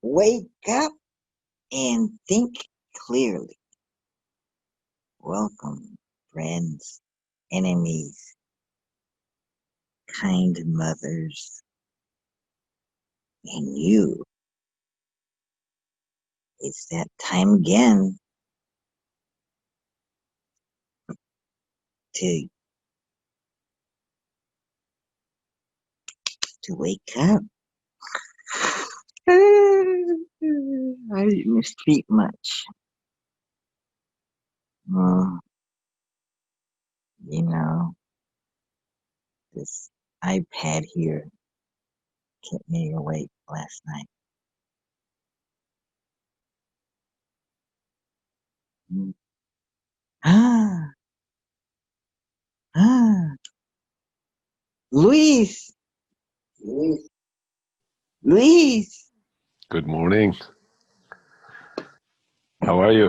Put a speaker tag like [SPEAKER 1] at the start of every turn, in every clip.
[SPEAKER 1] Wake up and think clearly. Welcome, friends, enemies, kind mothers, and you. It's that time again to wake up. I didn't sleep much. Well, you know, this iPad here kept me awake last night. Mm. Ah, ah, Luis, Luis, Luis,
[SPEAKER 2] Good morning. How are you?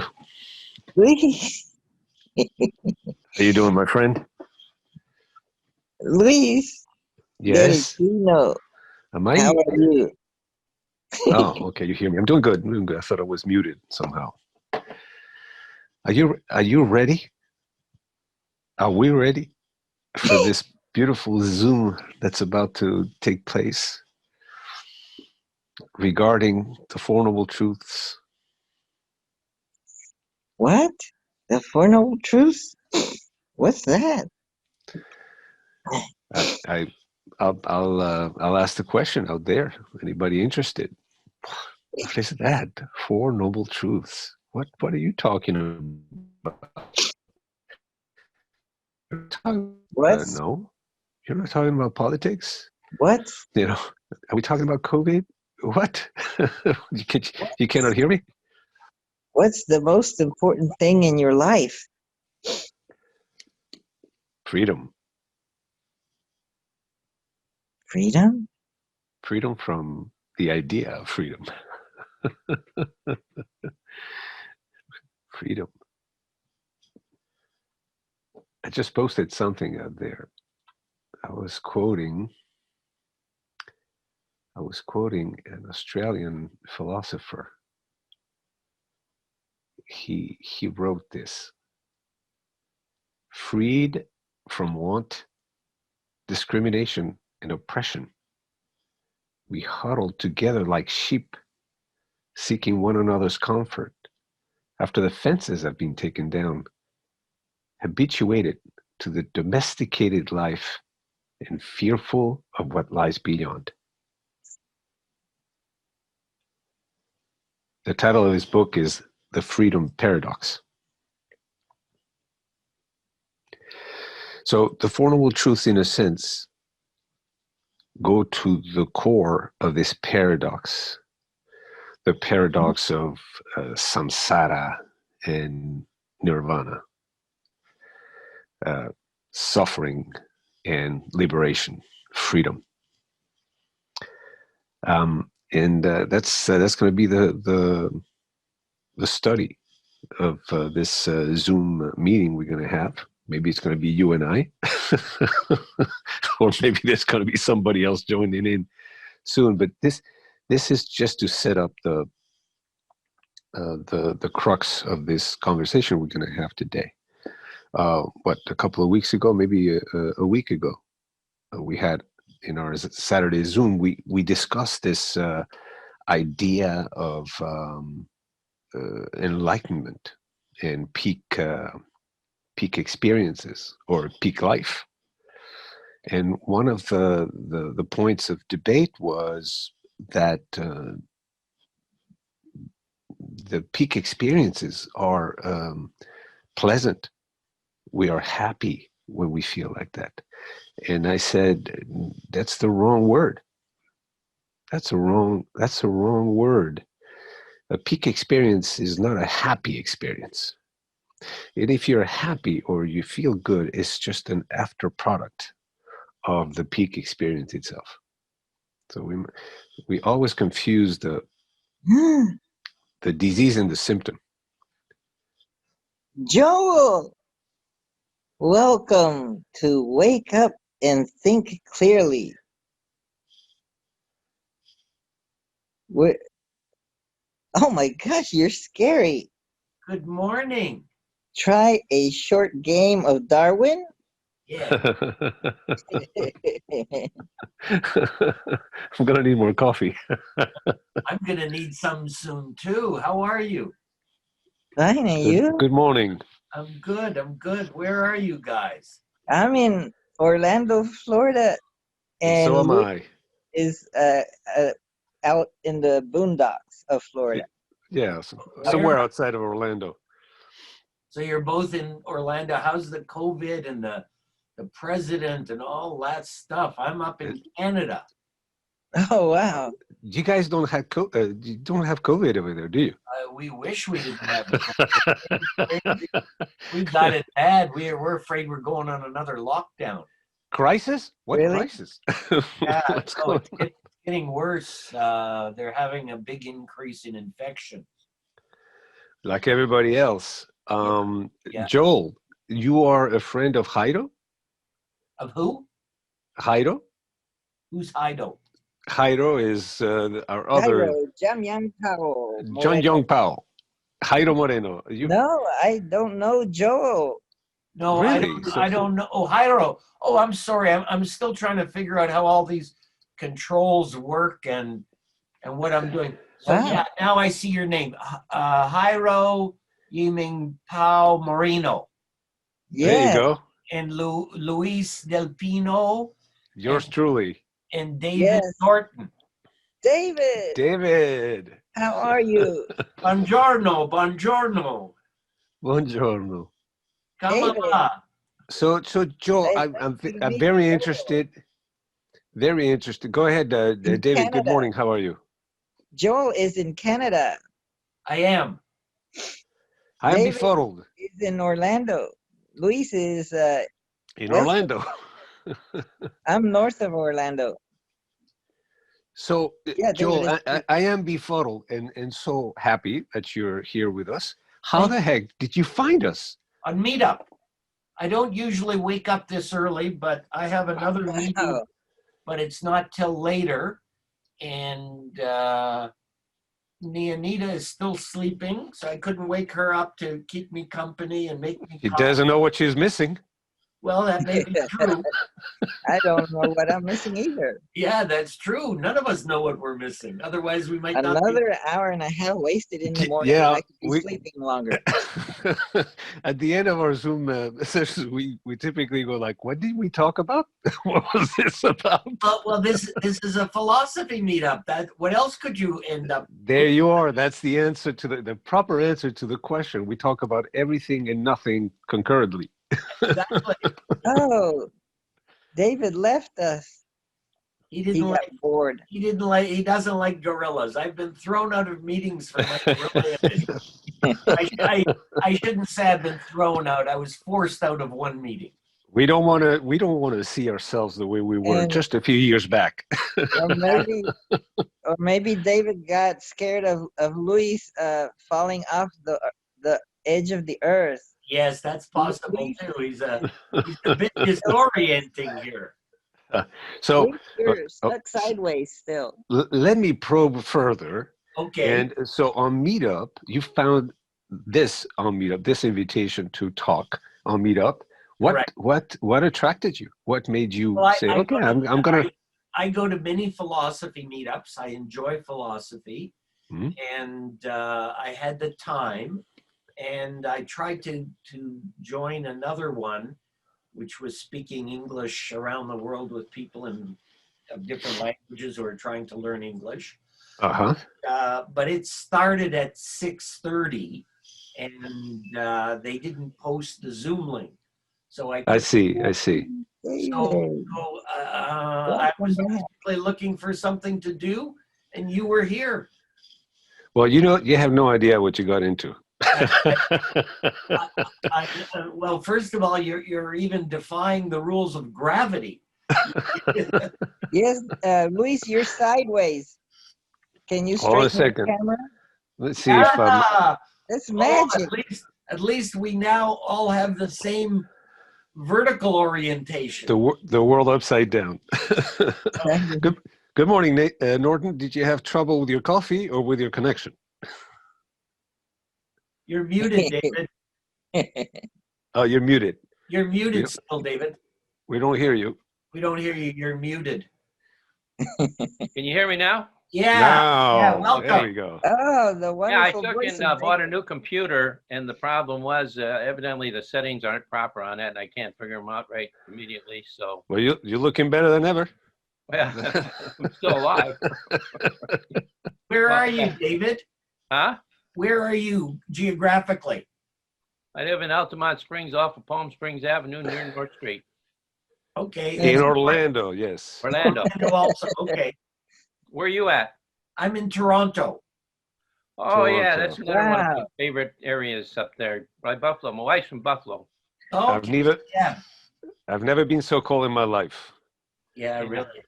[SPEAKER 1] Luis,
[SPEAKER 2] How you doing, my friend?
[SPEAKER 1] Luis del
[SPEAKER 2] Yes.
[SPEAKER 1] Pino.
[SPEAKER 2] Am
[SPEAKER 1] How
[SPEAKER 2] I?
[SPEAKER 1] are you?
[SPEAKER 2] Oh, okay. You hear me? I'm doing good. I'm doing good. I thought I was muted somehow. Are you ready? Are we ready for this beautiful Zoom that's about to take place regarding the Four Noble Truths?
[SPEAKER 1] What? The Four Noble Truths? What's that?
[SPEAKER 2] I, I I'll ask the question out there. Anybody interested? What is that? Four Noble Truths. What are you talking about?
[SPEAKER 1] What's
[SPEAKER 2] No, you're not talking about politics.
[SPEAKER 1] what's
[SPEAKER 2] You know, are we talking about COVID? What? You cannot hear me?
[SPEAKER 1] what's the most important thing in your life?
[SPEAKER 2] Freedom.
[SPEAKER 1] Freedom?
[SPEAKER 2] Freedom from the idea of freedom. Freedom. I just posted something out there. I was quoting I was quoting an Australian philosopher. He wrote this: freed from want, discrimination, and oppression, we huddled together like sheep, seeking one another's comfort after the fences have been taken down, habituated to the domesticated life and fearful of what lies beyond. The title of his book is The Freedom Paradox. So, the Four Noble Truths, in a sense, go to the core of this paradox, the paradox of samsara and nirvana, uh, suffering and liberation, freedom. And that's going to be the study of this Zoom meeting we're going to have. Maybe it's going to be you and I, or maybe there's going to be somebody else joining in soon. But this is just to set up the crux of this conversation we're going to have today. A couple of weeks ago, maybe a week ago, we had in our Saturday Zoom, we discussed this idea of enlightenment and peak experiences or peak life. And one of the points of debate was that the peak experiences are pleasant. We are happy when we feel like that. And I said, that's the wrong word. That's a wrong word. A peak experience is not a happy experience. And if you're happy or you feel good, it's just an after product of the peak experience itself. So we always confuse the disease and the symptom.
[SPEAKER 1] Joel, welcome to Wake Up and Think Clearly. Where Oh my gosh, you're scary.
[SPEAKER 3] Good morning.
[SPEAKER 1] Try a short game of Darwin?
[SPEAKER 3] Yeah,
[SPEAKER 2] I'm gonna need more coffee.
[SPEAKER 3] I'm gonna need some soon too. How are you?
[SPEAKER 1] Fine, and
[SPEAKER 2] Good
[SPEAKER 1] you?
[SPEAKER 2] good morning.
[SPEAKER 3] I'm good. I'm good. Where are you guys?
[SPEAKER 1] I'm in Orlando, Florida,
[SPEAKER 2] And so
[SPEAKER 1] and
[SPEAKER 2] am
[SPEAKER 1] Luis
[SPEAKER 2] I.
[SPEAKER 1] is out in the boondocks of Florida.
[SPEAKER 2] Y- Yeah,
[SPEAKER 3] Where?
[SPEAKER 2] somewhere outside of Orlando.
[SPEAKER 3] So you're both in Orlando. How's the COVID and the president and all that stuff? I'm up
[SPEAKER 2] Uh,
[SPEAKER 3] in Canada.
[SPEAKER 1] Oh, wow.
[SPEAKER 2] You guys you don't have COVID over there, do you?
[SPEAKER 3] We wish we didn't have it. It's crazy. We got it bad. We're afraid we're going on another lockdown.
[SPEAKER 2] Crisis? What
[SPEAKER 1] Really?
[SPEAKER 2] crisis?
[SPEAKER 3] Yeah,
[SPEAKER 2] What's
[SPEAKER 3] no,
[SPEAKER 2] going on?
[SPEAKER 3] it's getting worse. They're having a big increase in infection.
[SPEAKER 2] Like everybody else.
[SPEAKER 3] Yeah, yeah.
[SPEAKER 2] Joel, you are a friend of Jairo?
[SPEAKER 3] Of who?
[SPEAKER 2] Jairo?
[SPEAKER 3] Who's Heido?
[SPEAKER 2] Jairo is our
[SPEAKER 1] Cairo,
[SPEAKER 2] other
[SPEAKER 1] Jamyang Pao,
[SPEAKER 2] John
[SPEAKER 1] Moreno.
[SPEAKER 2] Young Pao. Jairo Moreno. You
[SPEAKER 1] No, I don't know Joel.
[SPEAKER 3] No, I
[SPEAKER 2] really?
[SPEAKER 3] don't.
[SPEAKER 2] So
[SPEAKER 3] I don't know. Oh, Hiro. Oh, I'm sorry. I'm still trying to figure out how all these controls work and what I'm doing. So yeah,
[SPEAKER 1] Wow.
[SPEAKER 3] now I see your name, Hiro Yiming Pao Marino
[SPEAKER 2] there you
[SPEAKER 1] Yes,
[SPEAKER 2] go.
[SPEAKER 3] and Luis Del Pino and
[SPEAKER 2] Yours truly,
[SPEAKER 3] David
[SPEAKER 1] yes.
[SPEAKER 3] Norton.
[SPEAKER 1] David,
[SPEAKER 2] David.
[SPEAKER 1] how are you?
[SPEAKER 3] Buongiorno, buongiorno.
[SPEAKER 2] Buongiorno.
[SPEAKER 1] David,
[SPEAKER 3] Kamala.
[SPEAKER 2] So Joel,
[SPEAKER 1] it's
[SPEAKER 2] I'm
[SPEAKER 1] nice
[SPEAKER 2] I'm
[SPEAKER 1] to
[SPEAKER 2] I'm
[SPEAKER 1] meet
[SPEAKER 2] very
[SPEAKER 1] Joel
[SPEAKER 2] interested. Very interested. Go ahead,
[SPEAKER 1] in
[SPEAKER 2] David. Good
[SPEAKER 1] Canada.
[SPEAKER 2] morning. How are you?
[SPEAKER 1] Joel is in Canada.
[SPEAKER 3] I am.
[SPEAKER 2] I am
[SPEAKER 1] David
[SPEAKER 2] befuddled
[SPEAKER 1] is in Orlando. Luis is
[SPEAKER 2] in
[SPEAKER 1] west.
[SPEAKER 2] Orlando.
[SPEAKER 1] I'm north of Orlando.
[SPEAKER 2] So,
[SPEAKER 1] Yeah, David
[SPEAKER 2] Joel,
[SPEAKER 1] is.
[SPEAKER 2] I am befuddled and so happy that you're here with us. How
[SPEAKER 3] Thank
[SPEAKER 2] the
[SPEAKER 3] you.
[SPEAKER 2] heck did you find us?
[SPEAKER 3] On Meetup. I don't usually wake up this early, but I have another meeting,
[SPEAKER 1] Wow.
[SPEAKER 3] but it's not till later. And Neonita is still sleeping, so I couldn't wake her up to keep me company and make me
[SPEAKER 2] He
[SPEAKER 3] coffee.
[SPEAKER 2] doesn't know what she's missing.
[SPEAKER 3] Well, that may be true.
[SPEAKER 1] I don't know what I'm missing either.
[SPEAKER 3] Yeah, that's true. None of us know what we're missing. Otherwise, we might not be.
[SPEAKER 1] Another hour and a half wasted in the morning when
[SPEAKER 2] Yeah,
[SPEAKER 1] I could be sleeping longer.
[SPEAKER 2] at the end of our Zoom sessions, we typically go like, "What did we talk about? What was this about?"
[SPEAKER 3] Well, this is a philosophy meetup. That what else could you end up?
[SPEAKER 2] There you are. That's the answer to the proper answer to the question. We talk about everything and nothing concurrently.
[SPEAKER 3] Exactly.
[SPEAKER 1] Oh, David left us.
[SPEAKER 3] He
[SPEAKER 1] He
[SPEAKER 3] didn't
[SPEAKER 1] got
[SPEAKER 3] like.
[SPEAKER 1] bored.
[SPEAKER 3] He didn't like. He doesn't like gorillas. I've been thrown out of meetings for my gorilla image. I shouldn't say I've been thrown out. I was forced out of one meeting.
[SPEAKER 2] We don't want to see ourselves the way we were
[SPEAKER 1] And
[SPEAKER 2] just a few years back.
[SPEAKER 1] or maybe or maybe David got scared of Luis falling off the edge of the earth.
[SPEAKER 3] Yes, that's possible
[SPEAKER 1] Luis,
[SPEAKER 3] too. He's a bit disorienting here.
[SPEAKER 2] So
[SPEAKER 1] Luis,
[SPEAKER 2] uh,
[SPEAKER 1] you're
[SPEAKER 2] uh,
[SPEAKER 1] stuck sideways still.
[SPEAKER 2] let me probe further.
[SPEAKER 3] Okay,
[SPEAKER 2] And so on Meetup, you found this on Meetup, this invitation to talk on Meetup. What
[SPEAKER 3] correct.
[SPEAKER 2] what what attracted you? What made
[SPEAKER 3] Well,
[SPEAKER 2] you say,
[SPEAKER 3] I
[SPEAKER 2] okay,
[SPEAKER 3] go to
[SPEAKER 2] I'm gonna.
[SPEAKER 3] I go to many philosophy meetups. I enjoy philosophy,
[SPEAKER 2] Hmm?
[SPEAKER 3] and I had the time, and I tried to join another one, which was speaking English around the world with people in of different languages who are trying to learn English.
[SPEAKER 2] Uh-huh.
[SPEAKER 3] But it started at 6:30, and they didn't post the Zoom link, so I
[SPEAKER 2] I
[SPEAKER 3] couldn't.
[SPEAKER 2] see. I see.
[SPEAKER 3] So,
[SPEAKER 1] David,
[SPEAKER 3] I
[SPEAKER 1] welcome
[SPEAKER 3] was
[SPEAKER 1] back.
[SPEAKER 3] basically looking for something to do, and you were here.
[SPEAKER 2] Well, you have no idea what you got into.
[SPEAKER 3] I, I, well, first of all, you're even defying the rules of gravity.
[SPEAKER 1] Yes, Luis, you're sideways. Can you
[SPEAKER 2] Hold on a
[SPEAKER 1] straighten your
[SPEAKER 2] second.
[SPEAKER 1] camera?
[SPEAKER 2] Let's see if
[SPEAKER 3] Ah,
[SPEAKER 1] That's
[SPEAKER 3] oh,
[SPEAKER 1] magic.
[SPEAKER 3] at least we now all have the same vertical orientation.
[SPEAKER 2] the world upside down.
[SPEAKER 3] So,
[SPEAKER 2] Good good morning, Nate, Norton. Did you have trouble with your coffee or with your connection?
[SPEAKER 3] You're muted, David.
[SPEAKER 2] Oh, you're muted.
[SPEAKER 3] You're
[SPEAKER 2] We
[SPEAKER 3] muted
[SPEAKER 2] don't,
[SPEAKER 3] still, David.
[SPEAKER 2] we don't hear you.
[SPEAKER 3] We don't hear you. You're muted.
[SPEAKER 4] Can you hear me now?
[SPEAKER 3] Yeah. Yeah.
[SPEAKER 2] Now, there
[SPEAKER 3] Welcome.
[SPEAKER 2] we go.
[SPEAKER 1] Oh, the
[SPEAKER 4] Yeah, I
[SPEAKER 1] wonderful
[SPEAKER 4] took
[SPEAKER 1] voice
[SPEAKER 4] and
[SPEAKER 1] of
[SPEAKER 4] bought a
[SPEAKER 1] David.
[SPEAKER 4] new computer, and the problem was evidently the settings aren't proper on it, and I can't figure them out right immediately. So,
[SPEAKER 2] Well, you're looking better than ever.
[SPEAKER 4] well, I'm still alive.
[SPEAKER 3] Where
[SPEAKER 4] Well,
[SPEAKER 3] are you, David?
[SPEAKER 4] Huh?
[SPEAKER 3] Where are you geographically?
[SPEAKER 4] I live in Altamont Springs off of Palm Springs Avenue near North Street,
[SPEAKER 3] Okay.
[SPEAKER 2] In
[SPEAKER 1] Yeah.
[SPEAKER 2] Orlando, yes.
[SPEAKER 4] Orlando.
[SPEAKER 3] Orlando also. Okay.
[SPEAKER 4] Where are you at?
[SPEAKER 3] I'm in Toronto.
[SPEAKER 4] Oh, yeah,
[SPEAKER 2] Toronto.
[SPEAKER 4] that's another one of my
[SPEAKER 1] Wow.
[SPEAKER 4] favorite areas up there by Buffalo. My wife's from Buffalo.
[SPEAKER 3] Okay. Yeah.
[SPEAKER 2] I've never been so cold in my life.
[SPEAKER 3] Yeah,
[SPEAKER 4] Yeah.
[SPEAKER 3] really.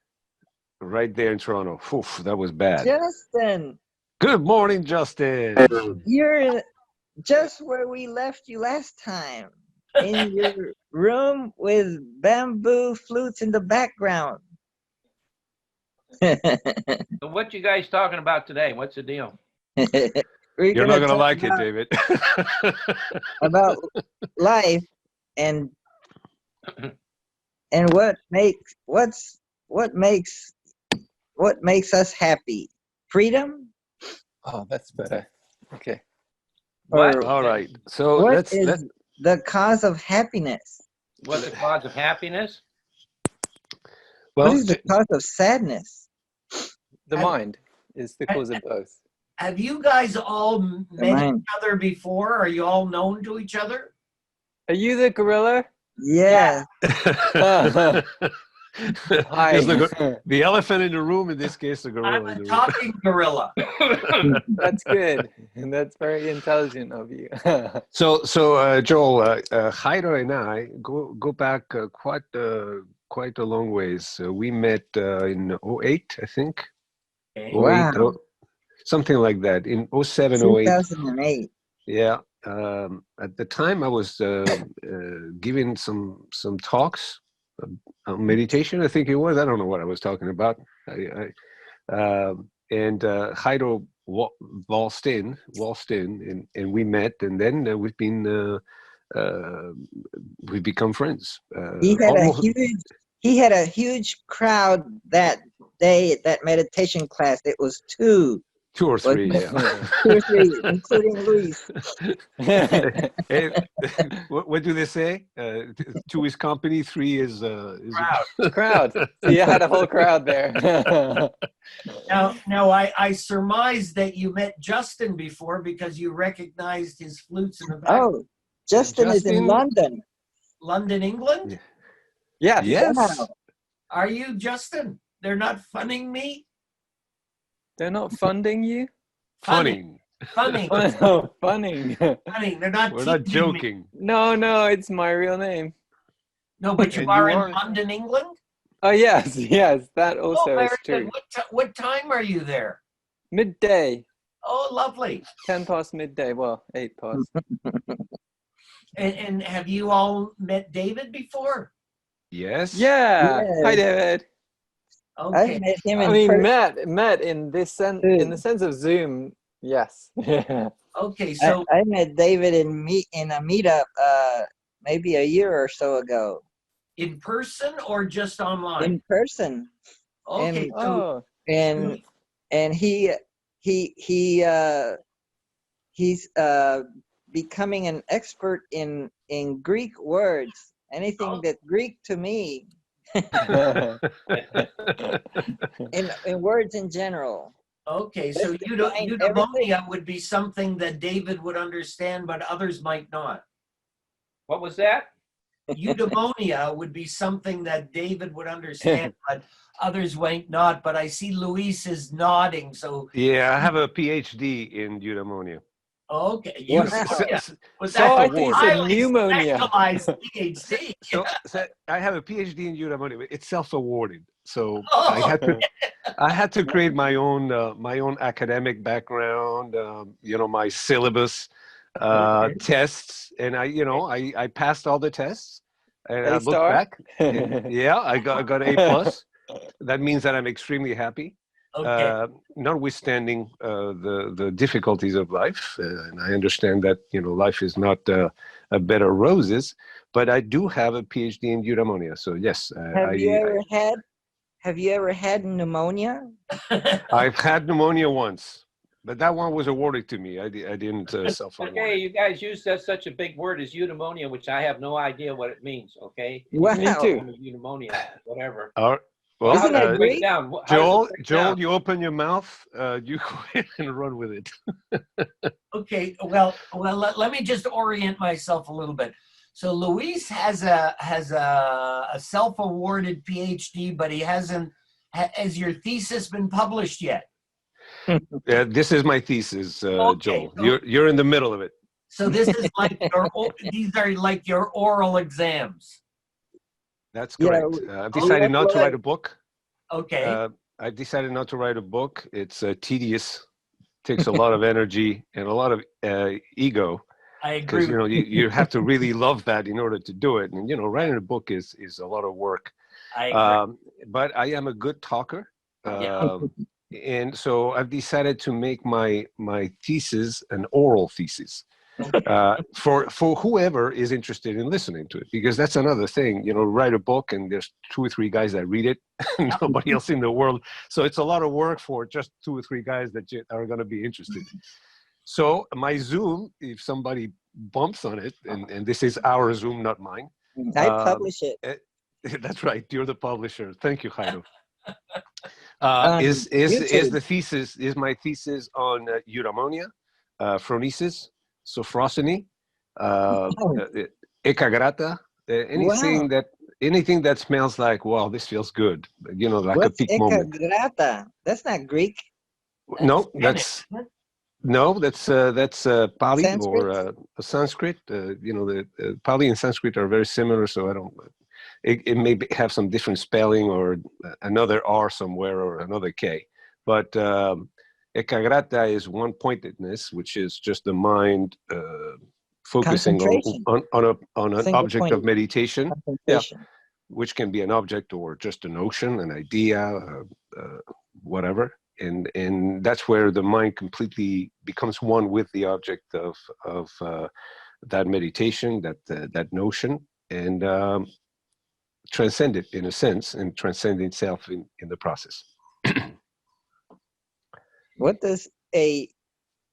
[SPEAKER 2] Right there in Toronto. Oof, that was bad.
[SPEAKER 1] Justin,
[SPEAKER 2] Good morning, Justin.
[SPEAKER 1] you're just where we left you last time, in your room with bamboo flutes in the background.
[SPEAKER 4] So what you guys talking about today? What's the deal?
[SPEAKER 1] We're
[SPEAKER 2] You're not
[SPEAKER 1] gonna
[SPEAKER 2] gonna
[SPEAKER 1] talk
[SPEAKER 2] like it, David.
[SPEAKER 1] about life and what makes us happy. Freedom,
[SPEAKER 5] Oh, that's better. Okay.
[SPEAKER 4] What?
[SPEAKER 1] or
[SPEAKER 2] All right. So
[SPEAKER 1] what
[SPEAKER 2] let's
[SPEAKER 1] is the cause of happiness?
[SPEAKER 4] What's the cause of happiness?
[SPEAKER 1] What
[SPEAKER 2] well
[SPEAKER 1] is the cause of sadness?
[SPEAKER 5] The
[SPEAKER 3] I-
[SPEAKER 5] mind is the cause of both.
[SPEAKER 3] Have you guys all met
[SPEAKER 1] mind.
[SPEAKER 3] each other before? Are you all known to each other?
[SPEAKER 5] Are you the gorilla?
[SPEAKER 1] Yeah.
[SPEAKER 5] Hi.
[SPEAKER 2] the elephant in the room, in this case, the gorilla
[SPEAKER 3] I'm
[SPEAKER 2] in
[SPEAKER 3] a
[SPEAKER 2] the room.
[SPEAKER 3] talking gorilla.
[SPEAKER 5] That's good. And that's very intelligent of you.
[SPEAKER 2] So, Joel, Haider and I go back quite a long ways. We met in '08, I think.
[SPEAKER 3] Okay.
[SPEAKER 1] Wow.
[SPEAKER 2] 08, something like that. In '07, '08.
[SPEAKER 1] 2008.
[SPEAKER 2] Yeah. At the time, I was giving some talks on meditation. I think it was. I don't know what I was talking about. And Haider waltzed in, and we met, and then we've become friends.
[SPEAKER 1] He had
[SPEAKER 2] Almost
[SPEAKER 1] a huge crowd that day, that meditation class. It was two.
[SPEAKER 2] two or three,
[SPEAKER 1] Wasn't
[SPEAKER 2] yeah.
[SPEAKER 1] it? 2 or 3, including Luis.
[SPEAKER 2] Eh, what do they say? Two is company, three is
[SPEAKER 3] Crowd.
[SPEAKER 5] Crowd. So you had a whole crowd there.
[SPEAKER 3] Now, I surmise that you met Justin before because you recognized his flutes in the back.
[SPEAKER 1] Oh, Justin is in
[SPEAKER 2] Justin-
[SPEAKER 1] London.
[SPEAKER 3] London, England?
[SPEAKER 5] Yes.
[SPEAKER 2] yes.
[SPEAKER 1] Wow.
[SPEAKER 3] Are you, Justin? They're not funning me?
[SPEAKER 5] They're not funding you?
[SPEAKER 2] Funny.
[SPEAKER 3] Funning.
[SPEAKER 5] Oh, funning.
[SPEAKER 3] Funning. They're not
[SPEAKER 2] We're not
[SPEAKER 3] teasing me.
[SPEAKER 2] joking.
[SPEAKER 5] No, it's my real name.
[SPEAKER 3] No, but you
[SPEAKER 2] And
[SPEAKER 3] are
[SPEAKER 2] you
[SPEAKER 3] in
[SPEAKER 2] are-
[SPEAKER 3] London, England?
[SPEAKER 5] Oh, yes, that also
[SPEAKER 3] very
[SPEAKER 5] is
[SPEAKER 3] good.
[SPEAKER 5] true.
[SPEAKER 3] What time are you there?
[SPEAKER 5] Midday.
[SPEAKER 3] Oh, lovely.
[SPEAKER 5] 10 past midday. Well, 8 past.
[SPEAKER 3] And have you all met David before?
[SPEAKER 2] Yes.
[SPEAKER 5] Yeah. Hi,
[SPEAKER 1] Yes.
[SPEAKER 5] David.
[SPEAKER 3] Okay.
[SPEAKER 1] I've met him
[SPEAKER 5] I
[SPEAKER 1] in
[SPEAKER 5] mean,
[SPEAKER 1] person.
[SPEAKER 5] met in this sense, in the sense of Zoom. Yes.
[SPEAKER 3] Okay. So
[SPEAKER 1] I met David in a meetup maybe a year or so ago.
[SPEAKER 3] in person or just online?
[SPEAKER 1] In person.
[SPEAKER 3] Okay.
[SPEAKER 1] and-
[SPEAKER 3] So
[SPEAKER 5] Oh,
[SPEAKER 1] and he's becoming an expert in Greek words. Anything
[SPEAKER 3] Oh.
[SPEAKER 1] that's Greek to me, in words in general.
[SPEAKER 3] okay. So
[SPEAKER 1] Let's define
[SPEAKER 3] eudaimonia would be something that David would understand, but others might not.
[SPEAKER 4] What was that?
[SPEAKER 3] Eudaimonia would be something that David would understand, but others might not. But I see Luis is nodding. So
[SPEAKER 2] Yeah, I have a PhD in eudaimonia.
[SPEAKER 3] okay,
[SPEAKER 1] Wow.
[SPEAKER 3] eudaimonia. Was
[SPEAKER 5] Oh,
[SPEAKER 3] that
[SPEAKER 5] I
[SPEAKER 3] a
[SPEAKER 5] think you said
[SPEAKER 3] highly
[SPEAKER 5] pneumonia.
[SPEAKER 3] specialized PhD?
[SPEAKER 2] So I have a PhD in eudaimonia. But it's self-awarded, so
[SPEAKER 3] Oh.
[SPEAKER 2] I had to create my own academic background. My syllabus,
[SPEAKER 3] Okay.
[SPEAKER 2] tests, and I passed all the tests. And I
[SPEAKER 5] A
[SPEAKER 2] look
[SPEAKER 5] star?
[SPEAKER 2] back, and, yeah, I got A+. That means that I'm extremely happy.
[SPEAKER 3] Okay.
[SPEAKER 2] notwithstanding the difficulties of life, and I understand that life is not a bed of roses, but I do have a PhD in eudaimonia. So yes,
[SPEAKER 1] Have you ever had pneumonia?
[SPEAKER 2] I've had pneumonia once, but that one was awarded to me. I didn't self-award
[SPEAKER 4] Okay,
[SPEAKER 2] it.
[SPEAKER 4] you guys use such a big word as eudaimonia, which I have no idea what it means. Okay,
[SPEAKER 5] Me
[SPEAKER 1] Wow.
[SPEAKER 5] too.
[SPEAKER 4] Eudaimonia, whatever.
[SPEAKER 2] All
[SPEAKER 4] Well,
[SPEAKER 2] well,
[SPEAKER 4] how
[SPEAKER 1] Isn't
[SPEAKER 4] does
[SPEAKER 1] that
[SPEAKER 4] it break
[SPEAKER 1] Greek?
[SPEAKER 4] down? How does it break
[SPEAKER 2] Joel,
[SPEAKER 4] down?
[SPEAKER 2] you open your mouth. You go ahead and run with it.
[SPEAKER 3] Okay, well, let me just orient myself a little bit. So Luis has a self-awarded PhD, but he hasn't. Has your thesis been published yet?
[SPEAKER 2] This is my thesis,
[SPEAKER 3] Okay,
[SPEAKER 2] Joel. You're in the middle of it.
[SPEAKER 3] so this is like these are like your oral exams.
[SPEAKER 2] That's
[SPEAKER 1] Yeah,
[SPEAKER 2] correct. I've
[SPEAKER 1] we
[SPEAKER 2] decided not to
[SPEAKER 1] upload.
[SPEAKER 2] write a book.
[SPEAKER 3] Okay,
[SPEAKER 2] I've decided not to write a book. It's tedious, takes a lot of energy and a lot of ego,
[SPEAKER 3] I agree
[SPEAKER 2] because
[SPEAKER 3] with
[SPEAKER 2] you have to really love that in order to do it. And writing a book is a lot of work.
[SPEAKER 3] I agree.
[SPEAKER 2] But I am a good talker,
[SPEAKER 3] Yeah.
[SPEAKER 2] and so I've decided to make my thesis an oral thesis. For whoever is interested in listening to it, because that's another thing. Write a book and there's 2 or 3 guys that read it, and nobody else in the world. So it's a lot of work for just 2 or 3 guys that are going to be interested. So my Zoom, if somebody bumps on it, and this is our Zoom, not mine.
[SPEAKER 1] I publish it.
[SPEAKER 2] That's right. You're the publisher. Thank you, Jairo.
[SPEAKER 1] On
[SPEAKER 2] Is
[SPEAKER 1] YouTube.
[SPEAKER 2] the thesis, is my thesis on eudaimonia, phronesis, sophrosony,
[SPEAKER 1] Oh,
[SPEAKER 2] ekagrata,
[SPEAKER 1] wow.
[SPEAKER 2] anything that smells like, wow, this feels good, like a
[SPEAKER 1] What's
[SPEAKER 2] peak moment.
[SPEAKER 1] ekagrata? That's not Greek.
[SPEAKER 2] No,
[SPEAKER 3] Spanish.
[SPEAKER 2] that's Pali
[SPEAKER 1] Sanskrit?
[SPEAKER 2] or Sanskrit. The Pali and Sanskrit are very similar, so I don't. It may have some different spelling or another R somewhere or another K, but ekagrata is one pointedness, which is just the mind focusing
[SPEAKER 1] Concentration.
[SPEAKER 2] on an
[SPEAKER 1] Single
[SPEAKER 2] object of
[SPEAKER 1] pointed
[SPEAKER 2] meditation. Yeah,
[SPEAKER 1] concentration.
[SPEAKER 2] which can be an object or just a notion, an idea, whatever. And that's where the mind completely becomes one with the object of that meditation, that notion, and transcend it in a sense, and transcend itself in the process.
[SPEAKER 1] What does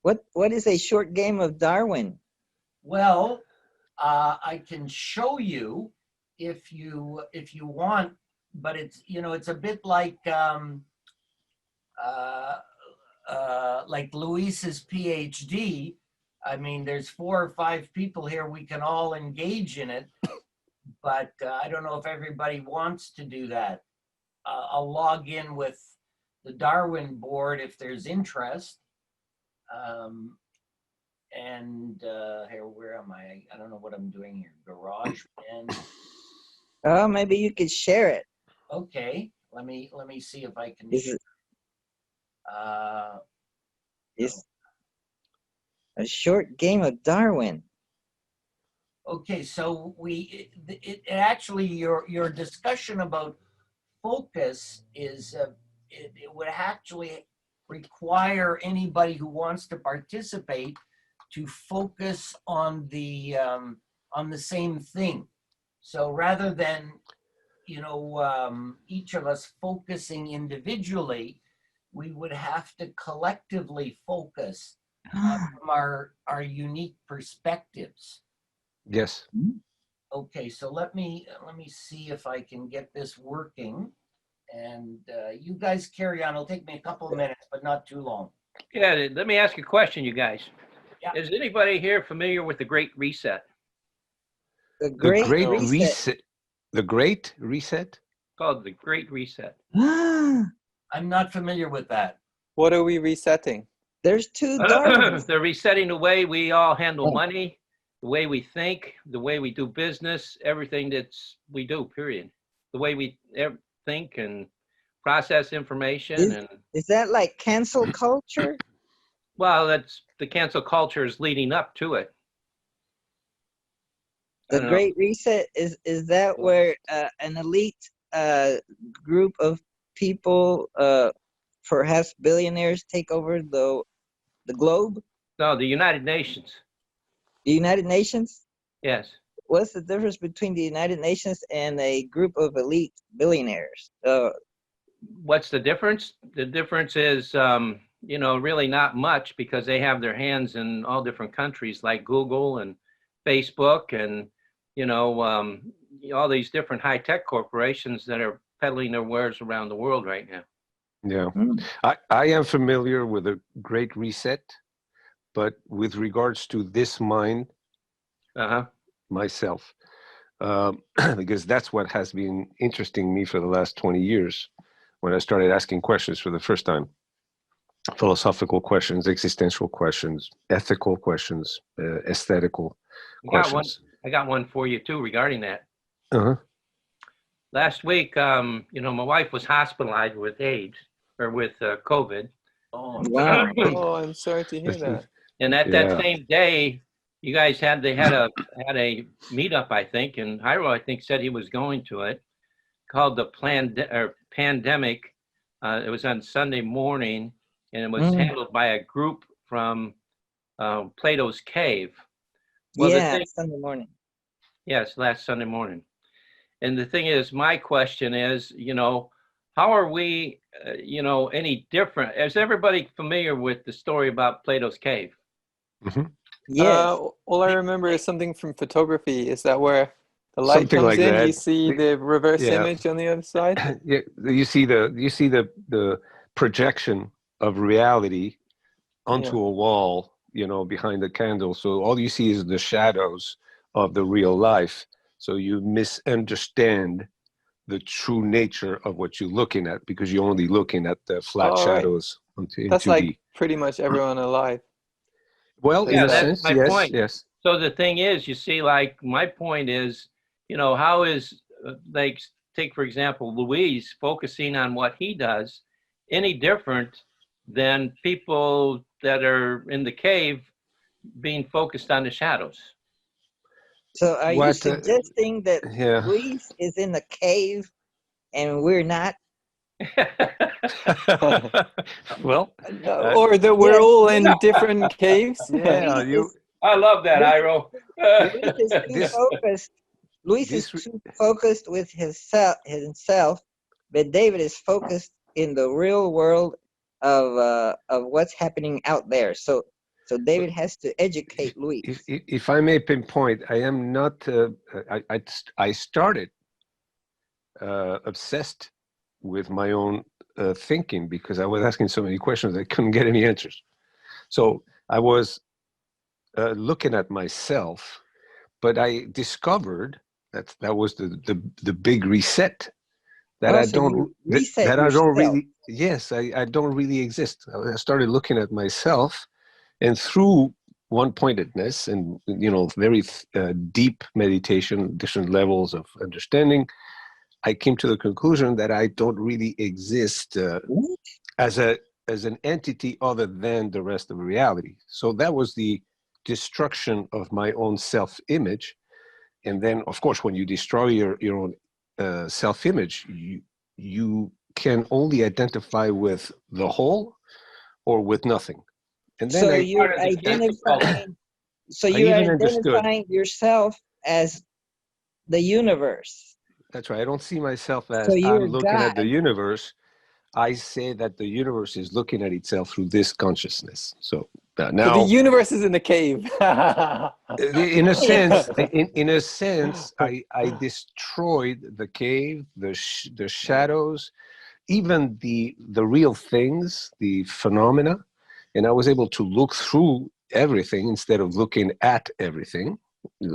[SPEAKER 1] what is a short game of Darwin?
[SPEAKER 3] Well, I can show you if you want, but it's a bit like Luis's PhD. I mean, there's 4 or 5 people here. We can all engage in it, but I don't know if everybody wants to do that. I'll log in with the Darwin board if there's interest. And here, where am I? I don't know what I'm doing here. Garage and
[SPEAKER 1] Oh, maybe you could share it.
[SPEAKER 3] okay. Let me see if I can.
[SPEAKER 1] Is
[SPEAKER 3] Uh,
[SPEAKER 1] it's a short game of Darwin.
[SPEAKER 3] okay, so it actually your discussion about focus is it would actually require anybody who wants to participate to focus on the same thing. So rather than each of us focusing individually, we would have to collectively focus from our unique perspectives.
[SPEAKER 2] Yes.
[SPEAKER 3] Okay, so let me see if I can get this working, and you guys carry on. It'll take me a couple of minutes, but not too long.
[SPEAKER 4] Yeah, let me ask you a question, you guys.
[SPEAKER 3] Yeah.
[SPEAKER 4] Is anybody here familiar with the Great Reset?
[SPEAKER 1] The
[SPEAKER 2] The
[SPEAKER 1] Great
[SPEAKER 2] Great
[SPEAKER 1] Reset.
[SPEAKER 2] Reset. The Great Reset.
[SPEAKER 4] It's called the Great Reset.
[SPEAKER 3] I'm not familiar with that.
[SPEAKER 5] What are we resetting?
[SPEAKER 1] There's 2 Darwins.
[SPEAKER 4] They're resetting the way we all handle
[SPEAKER 1] Oh.
[SPEAKER 4] money, the way we think, the way we do business, everything we do, period. The way we think and process information.
[SPEAKER 1] Is that like cancel culture?
[SPEAKER 4] Well, that's the cancel culture is leading up to it.
[SPEAKER 1] The Great Reset is that where an elite group of people perhaps billionaires take over the globe,
[SPEAKER 4] No, the United Nations.
[SPEAKER 1] the United Nations.
[SPEAKER 4] Yes.
[SPEAKER 1] What's the difference between the United Nations and a group of elite billionaires?
[SPEAKER 4] What's the difference? The difference is, really not much because they have their hands in all different countries like Google and Facebook and, all these different high-tech corporations that are peddling their wares around the world right now.
[SPEAKER 2] Yeah.
[SPEAKER 1] Hmm.
[SPEAKER 2] I am familiar with a Great Reset, but with regards to this mind,
[SPEAKER 4] Uh-huh.
[SPEAKER 2] myself, because that's what has been interesting me for the last 20 years when I started asking questions for the first time. Philosophical questions, existential questions, ethical questions, aesthetical questions.
[SPEAKER 4] I got one for you too regarding that.
[SPEAKER 2] Uh-huh.
[SPEAKER 4] Last week, my wife was hospitalized with AIDS or with COVID.
[SPEAKER 3] Oh,
[SPEAKER 1] Wow.
[SPEAKER 5] Oh, I'm sorry to hear that.
[SPEAKER 4] And at that
[SPEAKER 2] Yeah.
[SPEAKER 4] same day, you guys had a meetup, I think, and Hyro, I think, said he was going to it, called the pandemic. It was on Sunday morning, and it was
[SPEAKER 1] Mm.
[SPEAKER 4] handled by a group from Plato's Cave. Well, the
[SPEAKER 1] Yeah,
[SPEAKER 4] thing,
[SPEAKER 1] Sunday morning.
[SPEAKER 4] yes, last Sunday morning. And the thing is, my question is, how are we, any different? Is everybody familiar with the story about Plato's Cave?
[SPEAKER 2] Mm-hmm.
[SPEAKER 1] Yes.
[SPEAKER 5] All I remember is something from photography. Is that where the light
[SPEAKER 2] Something
[SPEAKER 5] comes
[SPEAKER 2] like
[SPEAKER 5] in,
[SPEAKER 2] that.
[SPEAKER 5] you see the reverse
[SPEAKER 2] Yeah.
[SPEAKER 5] image on the other side?
[SPEAKER 2] Yeah, you see the projection of reality onto
[SPEAKER 5] Yeah.
[SPEAKER 2] a wall, behind the candle. So all you see is the shadows of the real life. So you misunderstand the true nature of what you're looking at because you're only looking at the flat
[SPEAKER 5] All right.
[SPEAKER 2] shadows
[SPEAKER 5] That's
[SPEAKER 2] into
[SPEAKER 5] like
[SPEAKER 2] the.
[SPEAKER 5] pretty much everyone alive.
[SPEAKER 2] Well,
[SPEAKER 5] Is
[SPEAKER 2] in
[SPEAKER 4] Yeah,
[SPEAKER 2] a
[SPEAKER 5] that
[SPEAKER 4] that's
[SPEAKER 2] sense,
[SPEAKER 4] my
[SPEAKER 2] yes,
[SPEAKER 4] point.
[SPEAKER 2] yes.
[SPEAKER 4] So the thing is, you see, like my point is, how is like take for example, Louise focusing on what he does any different than people that are in the cave being focused on the shadows?
[SPEAKER 1] So are you
[SPEAKER 2] What?
[SPEAKER 1] suggesting that
[SPEAKER 2] Yeah.
[SPEAKER 1] Luis is in the cave and we're not?
[SPEAKER 2] Well,
[SPEAKER 5] or that we're
[SPEAKER 1] Yes,
[SPEAKER 5] all
[SPEAKER 1] Luis,
[SPEAKER 5] in different caves?
[SPEAKER 2] yeah,
[SPEAKER 1] Luis is
[SPEAKER 4] I love that,
[SPEAKER 1] Luis,
[SPEAKER 4] Iro.
[SPEAKER 1] Luis is too
[SPEAKER 2] this
[SPEAKER 1] focused. Luis is
[SPEAKER 2] this
[SPEAKER 1] too focused with himself, but David is focused in the real world of what's happening out there. So David has to educate Luis.
[SPEAKER 2] if I may pinpoint, I am not. I started obsessed with my own thinking because I was asking so many questions I couldn't get any answers. So I was looking at myself, but I discovered that was the big reset. That
[SPEAKER 1] Oh,
[SPEAKER 2] I
[SPEAKER 1] so you
[SPEAKER 2] don't
[SPEAKER 1] reset
[SPEAKER 2] that I don't
[SPEAKER 1] yourself.
[SPEAKER 2] really. Yes, I don't really exist. I started looking at myself, and through one-pointedness and very deep meditation, different levels of understanding, I came to the conclusion that I don't really exist as an entity other than the rest of reality. So that was the destruction of my own self-image. And then, of course, when you destroy your own self-image, you can only identify with the whole or with nothing. And then
[SPEAKER 1] So
[SPEAKER 2] I
[SPEAKER 1] you're
[SPEAKER 4] Part of the cave culture.
[SPEAKER 1] identifying. So
[SPEAKER 2] I
[SPEAKER 1] you're
[SPEAKER 2] even understood.
[SPEAKER 1] identifying yourself as the universe.
[SPEAKER 2] That's right. I don't see myself
[SPEAKER 1] So
[SPEAKER 2] as I'm
[SPEAKER 1] you're
[SPEAKER 2] looking at the
[SPEAKER 1] God.
[SPEAKER 2] universe. I say that the universe is looking at itself through this consciousness. So
[SPEAKER 5] So the
[SPEAKER 2] now,
[SPEAKER 5] universe is in the cave.
[SPEAKER 2] in a sense,
[SPEAKER 1] Yes.
[SPEAKER 2] in a sense, I destroyed the cave, the shadows, even the real things, the phenomena, and I was able to look through everything instead of looking at everything.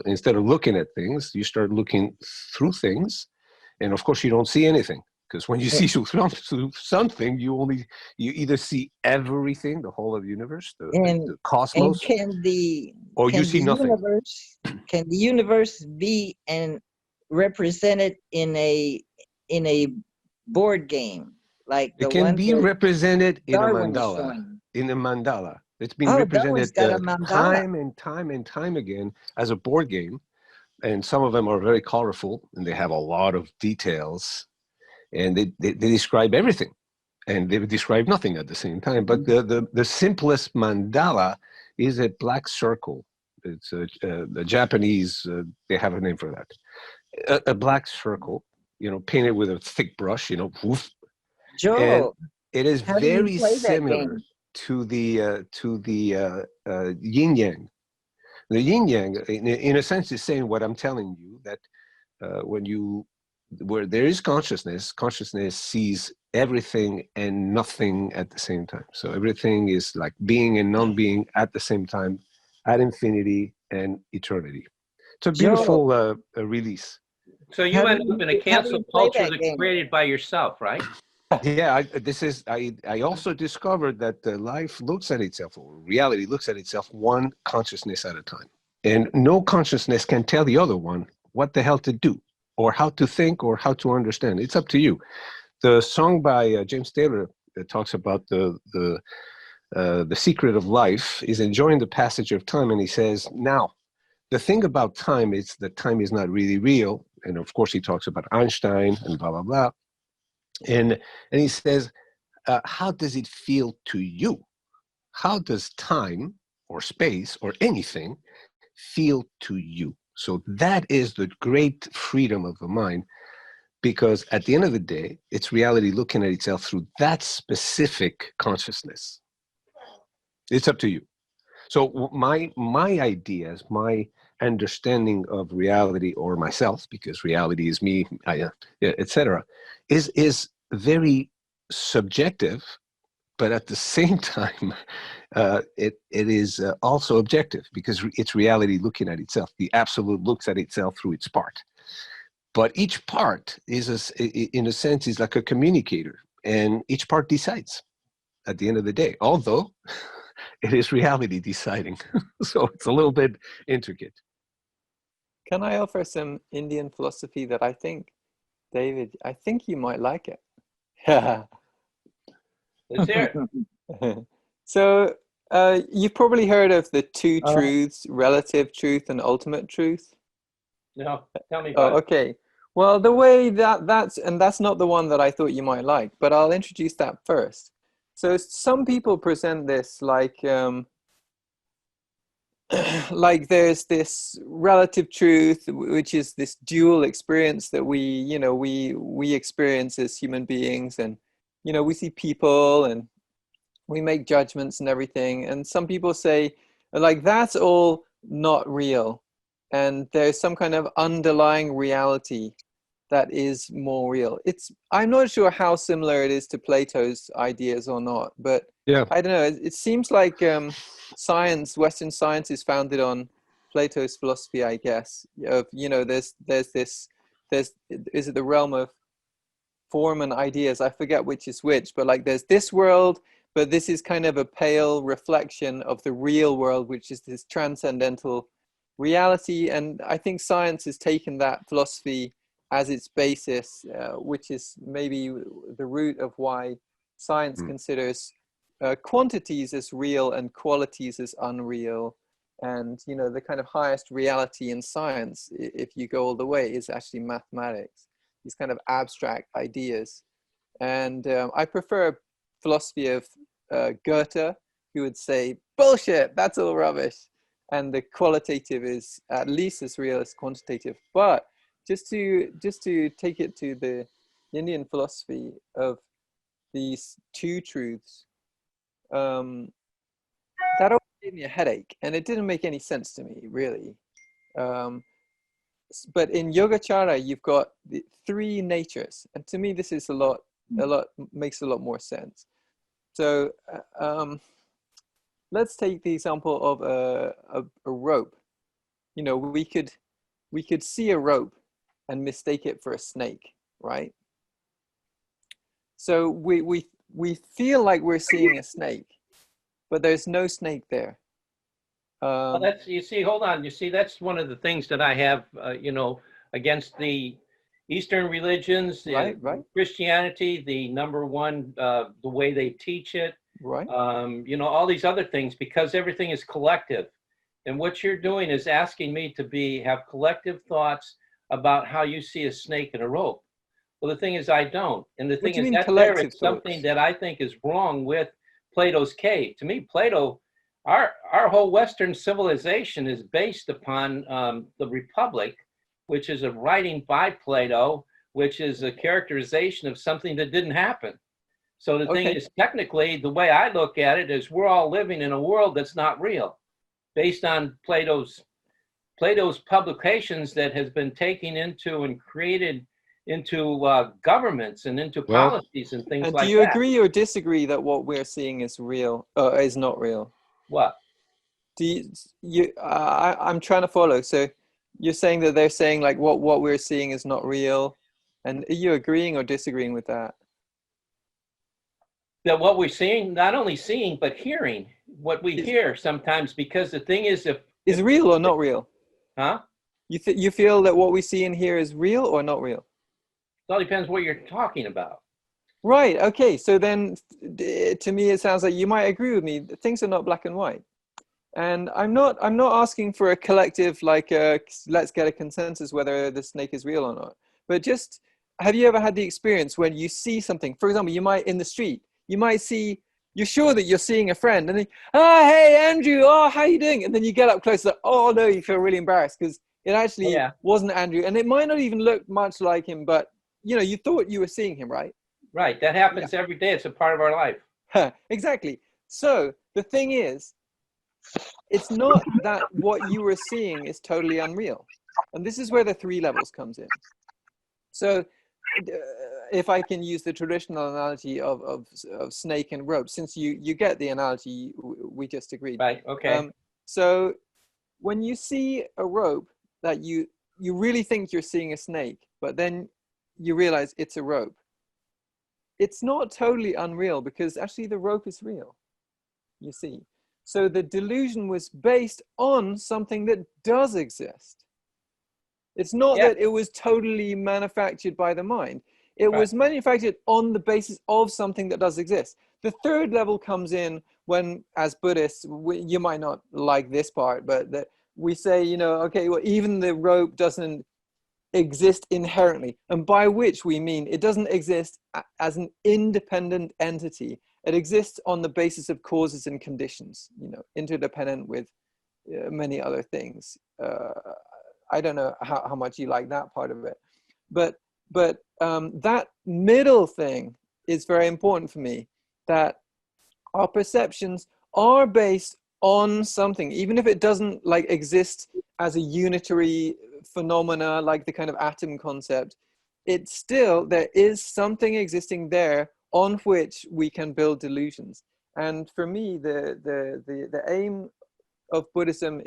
[SPEAKER 2] Instead of looking at things, you start looking through things, and of course, you don't see anything because when you see through something, you either see everything, the whole of the universe,
[SPEAKER 1] And
[SPEAKER 2] the
[SPEAKER 1] and
[SPEAKER 2] cosmos, or you
[SPEAKER 1] can
[SPEAKER 2] see
[SPEAKER 1] the
[SPEAKER 2] nothing.
[SPEAKER 1] universe be and represented in a board game like
[SPEAKER 2] It
[SPEAKER 1] the
[SPEAKER 2] can
[SPEAKER 1] one
[SPEAKER 2] be
[SPEAKER 1] that
[SPEAKER 2] represented in a
[SPEAKER 1] Darwin is
[SPEAKER 2] mandala.
[SPEAKER 1] showing?
[SPEAKER 2] In a mandala, it's been
[SPEAKER 1] Oh, Darwin's
[SPEAKER 2] represented
[SPEAKER 1] got a mandala.
[SPEAKER 2] time and time and time again as a board game, and some of them are very colorful and they have a lot of details, and they describe everything. and they describe nothing at the same time. But the simplest mandala is a black circle. It's the Japanese, they have a name for that. A black circle, painted with a thick brush, woof. And
[SPEAKER 1] Joel,
[SPEAKER 2] it is
[SPEAKER 1] how do you
[SPEAKER 2] very
[SPEAKER 1] play that
[SPEAKER 2] similar
[SPEAKER 1] game?
[SPEAKER 2] to the yin yang. The yin yang, in a sense, is saying what I'm telling you, that where there is consciousness, consciousness sees everything and nothing at the same time. So everything is like being and non-being at the same time, at infinity and eternity. It's a
[SPEAKER 1] Joel,
[SPEAKER 2] beautiful release.
[SPEAKER 4] So
[SPEAKER 1] how
[SPEAKER 4] you
[SPEAKER 1] do
[SPEAKER 4] end up in a
[SPEAKER 1] how do you
[SPEAKER 4] cancel
[SPEAKER 1] play
[SPEAKER 4] culture
[SPEAKER 1] that
[SPEAKER 4] that's
[SPEAKER 1] game?
[SPEAKER 4] created by yourself, right?
[SPEAKER 2] Yeah, I also discovered that life looks at itself, or reality looks at itself, one consciousness at a time. And no consciousness can tell the other one what the hell to do, or how to think, or how to understand. It's up to you. The song by James Taylor that talks about the secret of life is enjoying the passage of time, and he says, now, the thing about time is that time is not really real. And of course, he talks about Einstein and blah, blah, blah. And he says, how does it feel to you? How does time or space or anything feel to you? So that is the great freedom of the mind, because at the end of the day, it's reality looking at itself through that specific consciousness. It's up to you. So my ideas, my understanding of reality, or myself, because reality is me, etc., is very subjective, but at the same time, it is also objective, because it's reality looking at itself. The absolute looks at itself through its part. But each part in a sense, is like a communicator, and each part decides at the end of the day, although it is reality deciding. So it's a little bit intricate.
[SPEAKER 5] Can I offer some Indian philosophy that I think, David, I think you might like it.
[SPEAKER 4] Let's hear it.
[SPEAKER 5] So you've probably heard of the two
[SPEAKER 1] Uh,
[SPEAKER 5] truths, relative truth and ultimate truth.
[SPEAKER 4] No, tell me
[SPEAKER 5] Oh,
[SPEAKER 4] about it.
[SPEAKER 5] okay. Well, the way that's not the one that I thought you might like, but I'll introduce that first. So some people present this like like there's this relative truth, which is this dual experience that we experience as human beings, and we see people and we make judgments and everything. And some people say like that's all not real, and there's some kind of underlying reality that is more real. I'm not sure how similar it is to Plato's ideas or not, but
[SPEAKER 2] Yeah.
[SPEAKER 5] I don't know. It seems like Western science is founded on Plato's philosophy, I guess. Of there's is it the realm of form and ideas? I forget which is which, but like there's this world, but this is kind of a pale reflection of the real world, which is this transcendental reality. And I think science has taken that philosophy as its basis, which is maybe the root of why science considers quantities as real and qualities as unreal. And the kind of highest reality in science, if you go all the way, is actually mathematics, these kind of abstract ideas. And I prefer philosophy of Goethe, who would say, bullshit, that's all rubbish. And the qualitative is at least as real as quantitative. But just to take it to the Indian philosophy of these two truths, that always gave me a headache, and it didn't make any sense to me, really. But in Yogacara, you've got the three natures, and to me, this is makes a lot more sense. So let's take the example of a rope. We could see a rope and mistake it for a snake, right? So we feel like we're seeing a snake, but there's no snake there.
[SPEAKER 4] Well, you see, hold on. You see, that's one of the things that I have, against the Eastern religions,
[SPEAKER 5] Right.
[SPEAKER 4] Christianity, the number one, the way they teach it,
[SPEAKER 5] Right.
[SPEAKER 4] All these other things, because everything is collective. And what you're doing is asking me to have collective thoughts about how you see a snake and a rope. Well, the thing is, I don't. And the
[SPEAKER 5] What
[SPEAKER 4] thing
[SPEAKER 5] do you
[SPEAKER 4] is
[SPEAKER 5] mean
[SPEAKER 4] that there
[SPEAKER 5] collective
[SPEAKER 4] is something
[SPEAKER 5] thoughts?
[SPEAKER 4] that I think is wrong with Plato's cave. To me, Plato, our whole Western civilization is based upon the Republic, which is a writing by Plato, which is a characterization of something that didn't happen. So the thing
[SPEAKER 5] Okay.
[SPEAKER 4] is, technically, the way I look at it is we're all living in a world that's not real, based on Plato's publications that has been taken into and created into governments and into
[SPEAKER 2] Well,
[SPEAKER 4] policies and things
[SPEAKER 5] And do
[SPEAKER 4] like
[SPEAKER 5] you
[SPEAKER 4] that.
[SPEAKER 5] agree or disagree that what we're seeing is real, is not real?
[SPEAKER 4] What?
[SPEAKER 5] Do I'm trying to follow. So you're saying that they're saying like what we're seeing is not real, and are you agreeing or disagreeing with that?
[SPEAKER 4] That what we're seeing, not only seeing, but hearing what we hear sometimes, because the thing is,
[SPEAKER 5] Is real or not real?
[SPEAKER 4] huh?
[SPEAKER 5] You feel that what we see and hear is real or not real?
[SPEAKER 4] It all depends what you're talking about.
[SPEAKER 5] Right. Okay. So then, to me, it sounds like you might agree with me. Things are not black and white, and I'm not asking for a collective like let's get a consensus whether the snake is real or not. But just have you ever had the experience when you see something? For example, you might in the street, you might see. You're sure that you're seeing a friend, and then, oh, hey, Andrew, oh, how you doing? And then you get up close, like, oh no, you feel really embarrassed because it actually
[SPEAKER 4] Yeah.
[SPEAKER 5] wasn't Andrew, and it might not even look much like him, but you thought you were seeing him, right?
[SPEAKER 4] Right. That happens every day. It's a part of our life.
[SPEAKER 5] Exactly. So the thing is, it's not that what you were seeing is totally unreal, and this is where the 3 levels comes in. So if I can use the traditional analogy of snake and rope, since you get the analogy we just agreed.
[SPEAKER 4] Right. Okay.
[SPEAKER 5] So when you see a rope that you really think you're seeing a snake, but then you realize it's a rope, it's not totally unreal because actually the rope is real, you see. So the delusion was based on something that does exist. It's not that it was totally manufactured by the mind. It was manufactured on the basis of something that does exist. The 3rd level comes in when, as Buddhists, you might not like this part, but that we say, okay, well, even the rope doesn't exist inherently, and by which we mean it doesn't exist as an independent entity. It exists on the basis of causes and conditions, interdependent with many other things. I don't know how much you like that part of it, but that middle thing is very important for me, that our perceptions are based on something, even if it doesn't like exist as a unitary phenomena like the kind of atom concept. It's still, there is something existing there on which we can build delusions. And for me, the aim of Buddhism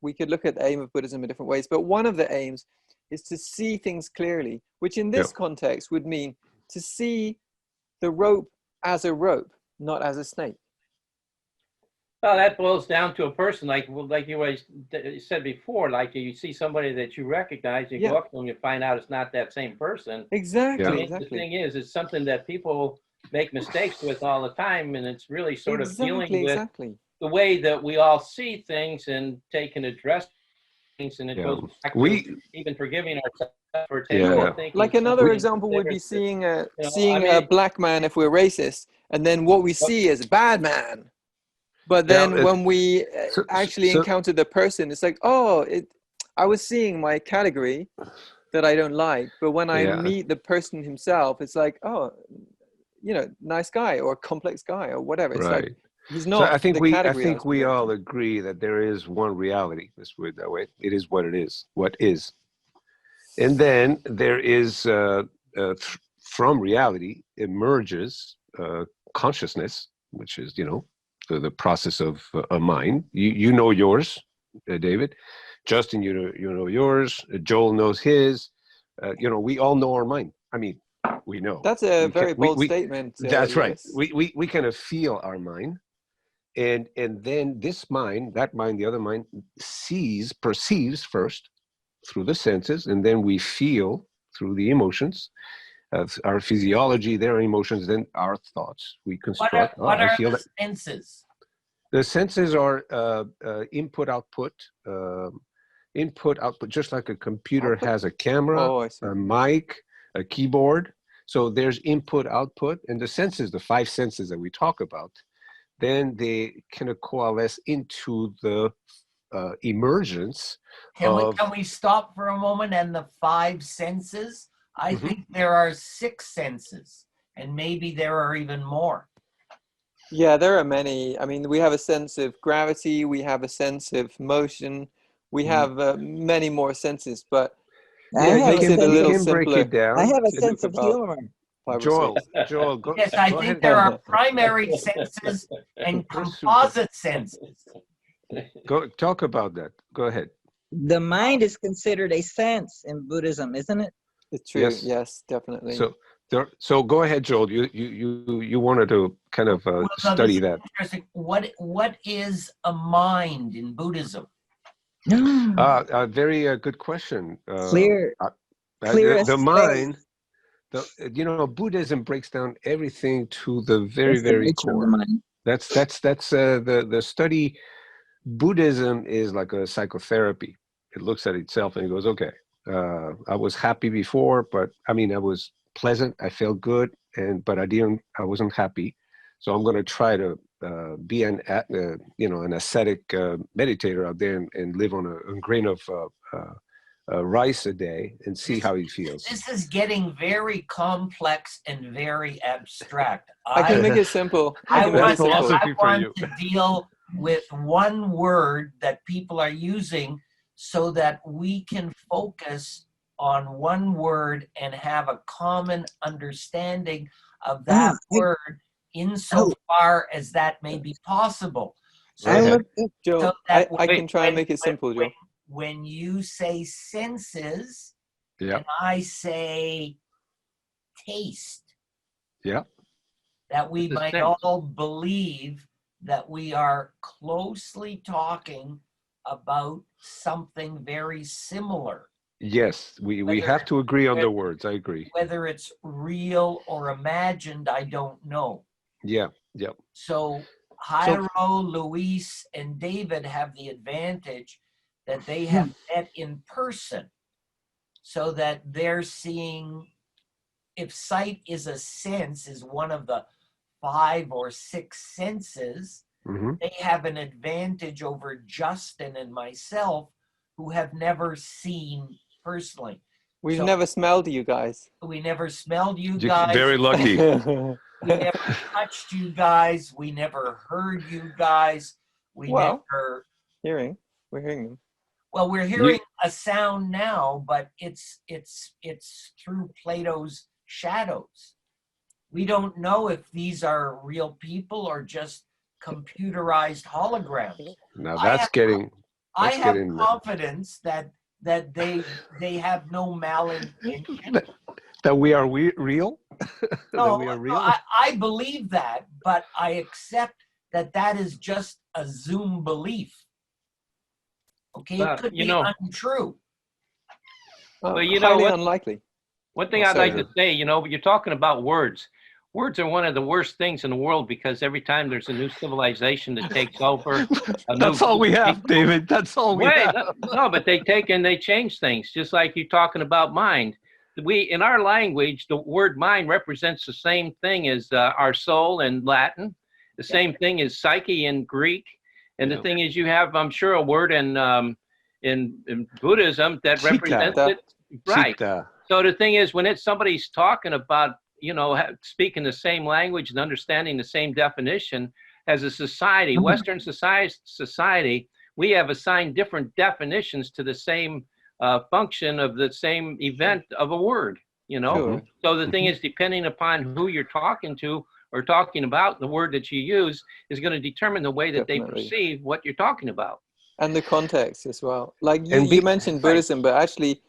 [SPEAKER 5] we could look at the aim of Buddhism in different ways, but one of the aims is to see things clearly, which in this context would mean to see the rope as a rope, not as a snake.
[SPEAKER 4] Well, that boils down to a person, like you always said before, like you see somebody that you recognize, you go up to them, you find out it's not that same person.
[SPEAKER 5] Exactly,
[SPEAKER 4] I mean,
[SPEAKER 5] exactly.
[SPEAKER 4] the thing is, it's something that people make mistakes with all the time, and it's really sort of dealing with the way that we all see things and take and address things, and it goes back to even forgiving ourselves for thinking.
[SPEAKER 5] Like another example would be seeing a black man if we're racist, and then what we see is a bad man. But then when we actually encounter the person, it's like, oh, I was seeing my category that I don't like, but when I meet the person himself, it's like, oh, nice guy or complex guy or whatever. It's like he's not.
[SPEAKER 2] So I think
[SPEAKER 5] I think
[SPEAKER 2] we all agree that there is one reality. Let's put it that way. It is what it is. What is, and then there is from reality emerges consciousness, which is the process of a mind. You know yours, David. Justin, you know yours. Joel knows his. We all know our mind. I mean, we know.
[SPEAKER 5] That's a very bold statement.
[SPEAKER 2] That's right.
[SPEAKER 5] Lewis.
[SPEAKER 2] We kind of feel our mind, and then this mind, that mind, the other mind perceives first through the senses, and then we feel through the emotions. Our physiology, their emotions, then our thoughts. We construct.
[SPEAKER 3] What are the senses?
[SPEAKER 2] The senses are input, output, just like a computer has a camera, a mic, a keyboard. So there's input, output, and the senses, the five senses that we talk about, then they kind of coalesce into the emergence of.
[SPEAKER 3] Can we stop for a moment? And the five senses? I
[SPEAKER 2] Mhm.
[SPEAKER 3] think there are six senses, and maybe there are even more.
[SPEAKER 5] Yeah, there are many. I mean, we have a sense of gravity, we have a sense of motion, we have many more senses, but
[SPEAKER 1] I
[SPEAKER 5] it
[SPEAKER 1] have
[SPEAKER 2] We
[SPEAKER 1] a
[SPEAKER 5] makes
[SPEAKER 2] can
[SPEAKER 5] it a
[SPEAKER 2] we
[SPEAKER 1] sense
[SPEAKER 5] little
[SPEAKER 1] of
[SPEAKER 2] can break
[SPEAKER 5] simpler
[SPEAKER 2] it
[SPEAKER 1] I
[SPEAKER 2] down.
[SPEAKER 1] have a
[SPEAKER 5] to talk
[SPEAKER 1] sense of
[SPEAKER 5] about
[SPEAKER 1] humor.
[SPEAKER 5] five or
[SPEAKER 2] Joel,
[SPEAKER 5] six.
[SPEAKER 2] Joel, go
[SPEAKER 3] Yes, I
[SPEAKER 2] go
[SPEAKER 3] think
[SPEAKER 2] ahead.
[SPEAKER 3] there are primary senses and
[SPEAKER 2] That's super.
[SPEAKER 3] composite senses.
[SPEAKER 2] Go talk about that. Go ahead.
[SPEAKER 1] The mind is considered a sense in Buddhism, isn't it?
[SPEAKER 5] It's true.
[SPEAKER 2] Yes.
[SPEAKER 5] Yes, definitely.
[SPEAKER 2] So so go ahead, Joel. You wanted to kind of
[SPEAKER 3] Well, no,
[SPEAKER 2] study
[SPEAKER 3] this is
[SPEAKER 2] that.
[SPEAKER 3] interesting. What is a mind in Buddhism?
[SPEAKER 2] A very good question.
[SPEAKER 1] Clear,
[SPEAKER 2] Uh,
[SPEAKER 1] clear
[SPEAKER 2] the
[SPEAKER 1] as
[SPEAKER 2] mind,
[SPEAKER 1] space.
[SPEAKER 2] Buddhism breaks down everything to the very,
[SPEAKER 1] That's the
[SPEAKER 2] very
[SPEAKER 1] nature of the
[SPEAKER 2] core.
[SPEAKER 1] mind.
[SPEAKER 2] That's the study. Buddhism is like a psychotherapy. It looks at itself and it goes, okay, I was happy before, but I mean, I was pleasant. I felt good, but I wasn't happy. So I'm going to try to be an ascetic meditator out there and live on a grain of rice a day and see
[SPEAKER 3] This,
[SPEAKER 2] how it feels.
[SPEAKER 3] this is getting very complex and very abstract.
[SPEAKER 5] I can make
[SPEAKER 3] I
[SPEAKER 5] it simple. I
[SPEAKER 3] I
[SPEAKER 5] can make
[SPEAKER 2] That's
[SPEAKER 5] it simple.
[SPEAKER 2] philosophy for
[SPEAKER 3] want
[SPEAKER 2] you.
[SPEAKER 3] to deal with one word that people are using so that we can focus on one word and have a common understanding of
[SPEAKER 1] Ah,
[SPEAKER 3] that word
[SPEAKER 1] oh,
[SPEAKER 3] insofar as that may be possible.
[SPEAKER 2] Go
[SPEAKER 3] So
[SPEAKER 1] I
[SPEAKER 3] that,
[SPEAKER 2] ahead.
[SPEAKER 1] looked up.
[SPEAKER 5] Joe,
[SPEAKER 3] so that
[SPEAKER 5] I
[SPEAKER 4] Wait,
[SPEAKER 5] can try and make it simple, Joe.
[SPEAKER 3] when you say senses
[SPEAKER 2] Yeah.
[SPEAKER 3] and I say taste,
[SPEAKER 2] Yeah.
[SPEAKER 3] that we
[SPEAKER 4] it's a
[SPEAKER 3] might
[SPEAKER 4] sense.
[SPEAKER 3] all believe that we are closely talking about something very similar,
[SPEAKER 2] Yes. We
[SPEAKER 3] whether
[SPEAKER 2] have to agree on
[SPEAKER 3] whether,
[SPEAKER 2] the words. I agree.
[SPEAKER 3] whether it's real or imagined, I don't know.
[SPEAKER 2] Yeah. Yeah.
[SPEAKER 3] So
[SPEAKER 2] So
[SPEAKER 3] Jairo, Luis, and David have the advantage that they have met in person, so that they're seeing, if sight is a sense, is one of the 5 or 6 senses,
[SPEAKER 2] mhm.
[SPEAKER 3] they have an advantage over Justin and myself, who have never seen personally.
[SPEAKER 5] We've
[SPEAKER 3] So
[SPEAKER 5] never smelled you guys.
[SPEAKER 3] we never smelled you
[SPEAKER 2] You're
[SPEAKER 3] guys.
[SPEAKER 2] very lucky.
[SPEAKER 3] We never touched you guys. We never heard you guys. We
[SPEAKER 5] Well,
[SPEAKER 3] never.
[SPEAKER 5] we're hearing them.
[SPEAKER 3] Well, we're
[SPEAKER 2] You,
[SPEAKER 3] hearing a sound now, but it's through Plato's shadows. We don't know if these are real people or just computerized holograms.
[SPEAKER 2] now
[SPEAKER 3] I have I
[SPEAKER 2] that's
[SPEAKER 3] have
[SPEAKER 2] getting
[SPEAKER 3] confidence that they have no malintention.
[SPEAKER 2] that we are real. That we
[SPEAKER 3] No,
[SPEAKER 2] are real.
[SPEAKER 3] I believe that, but I accept that that is just a Zoom belief. Okay, it could
[SPEAKER 4] You
[SPEAKER 3] be
[SPEAKER 4] know,
[SPEAKER 3] untrue.
[SPEAKER 4] well, you know
[SPEAKER 5] Highly
[SPEAKER 4] what?
[SPEAKER 5] unlikely.
[SPEAKER 4] One thing
[SPEAKER 5] Oh,
[SPEAKER 4] I'd
[SPEAKER 5] sorry,
[SPEAKER 4] like
[SPEAKER 5] Joe.
[SPEAKER 4] to say, you're talking about words. Words are one of the worst things in the world because every time there's a new civilization that takes over, a new
[SPEAKER 2] That's all
[SPEAKER 4] group
[SPEAKER 2] we
[SPEAKER 4] of
[SPEAKER 2] have,
[SPEAKER 4] people.
[SPEAKER 2] David. That's all we
[SPEAKER 4] Wait,
[SPEAKER 2] have.
[SPEAKER 4] no, but they take and they change things, just like you're talking about mind. In our language, the word mind represents the same thing as our soul in Latin, the same thing as psyche in Greek, and the
[SPEAKER 2] Yeah.
[SPEAKER 4] thing is, you have, I'm sure, a word in Buddhism that represents
[SPEAKER 2] Chitta.
[SPEAKER 4] it, right?
[SPEAKER 2] Chitta.
[SPEAKER 4] So the thing is, when it's somebody's talking about, speaking the same language and understanding the same definition, as a society, Western society, we have assigned different definitions to the same function of the same event of a word,
[SPEAKER 5] Sure.
[SPEAKER 4] So the thing is, depending upon who you're talking to or talking about, the word that you use is going to determine the way that they
[SPEAKER 5] Definitely.
[SPEAKER 4] perceive what you're talking about.
[SPEAKER 5] And the context as well. Like
[SPEAKER 2] And
[SPEAKER 5] you mentioned
[SPEAKER 4] Right.
[SPEAKER 5] Buddhism, but actually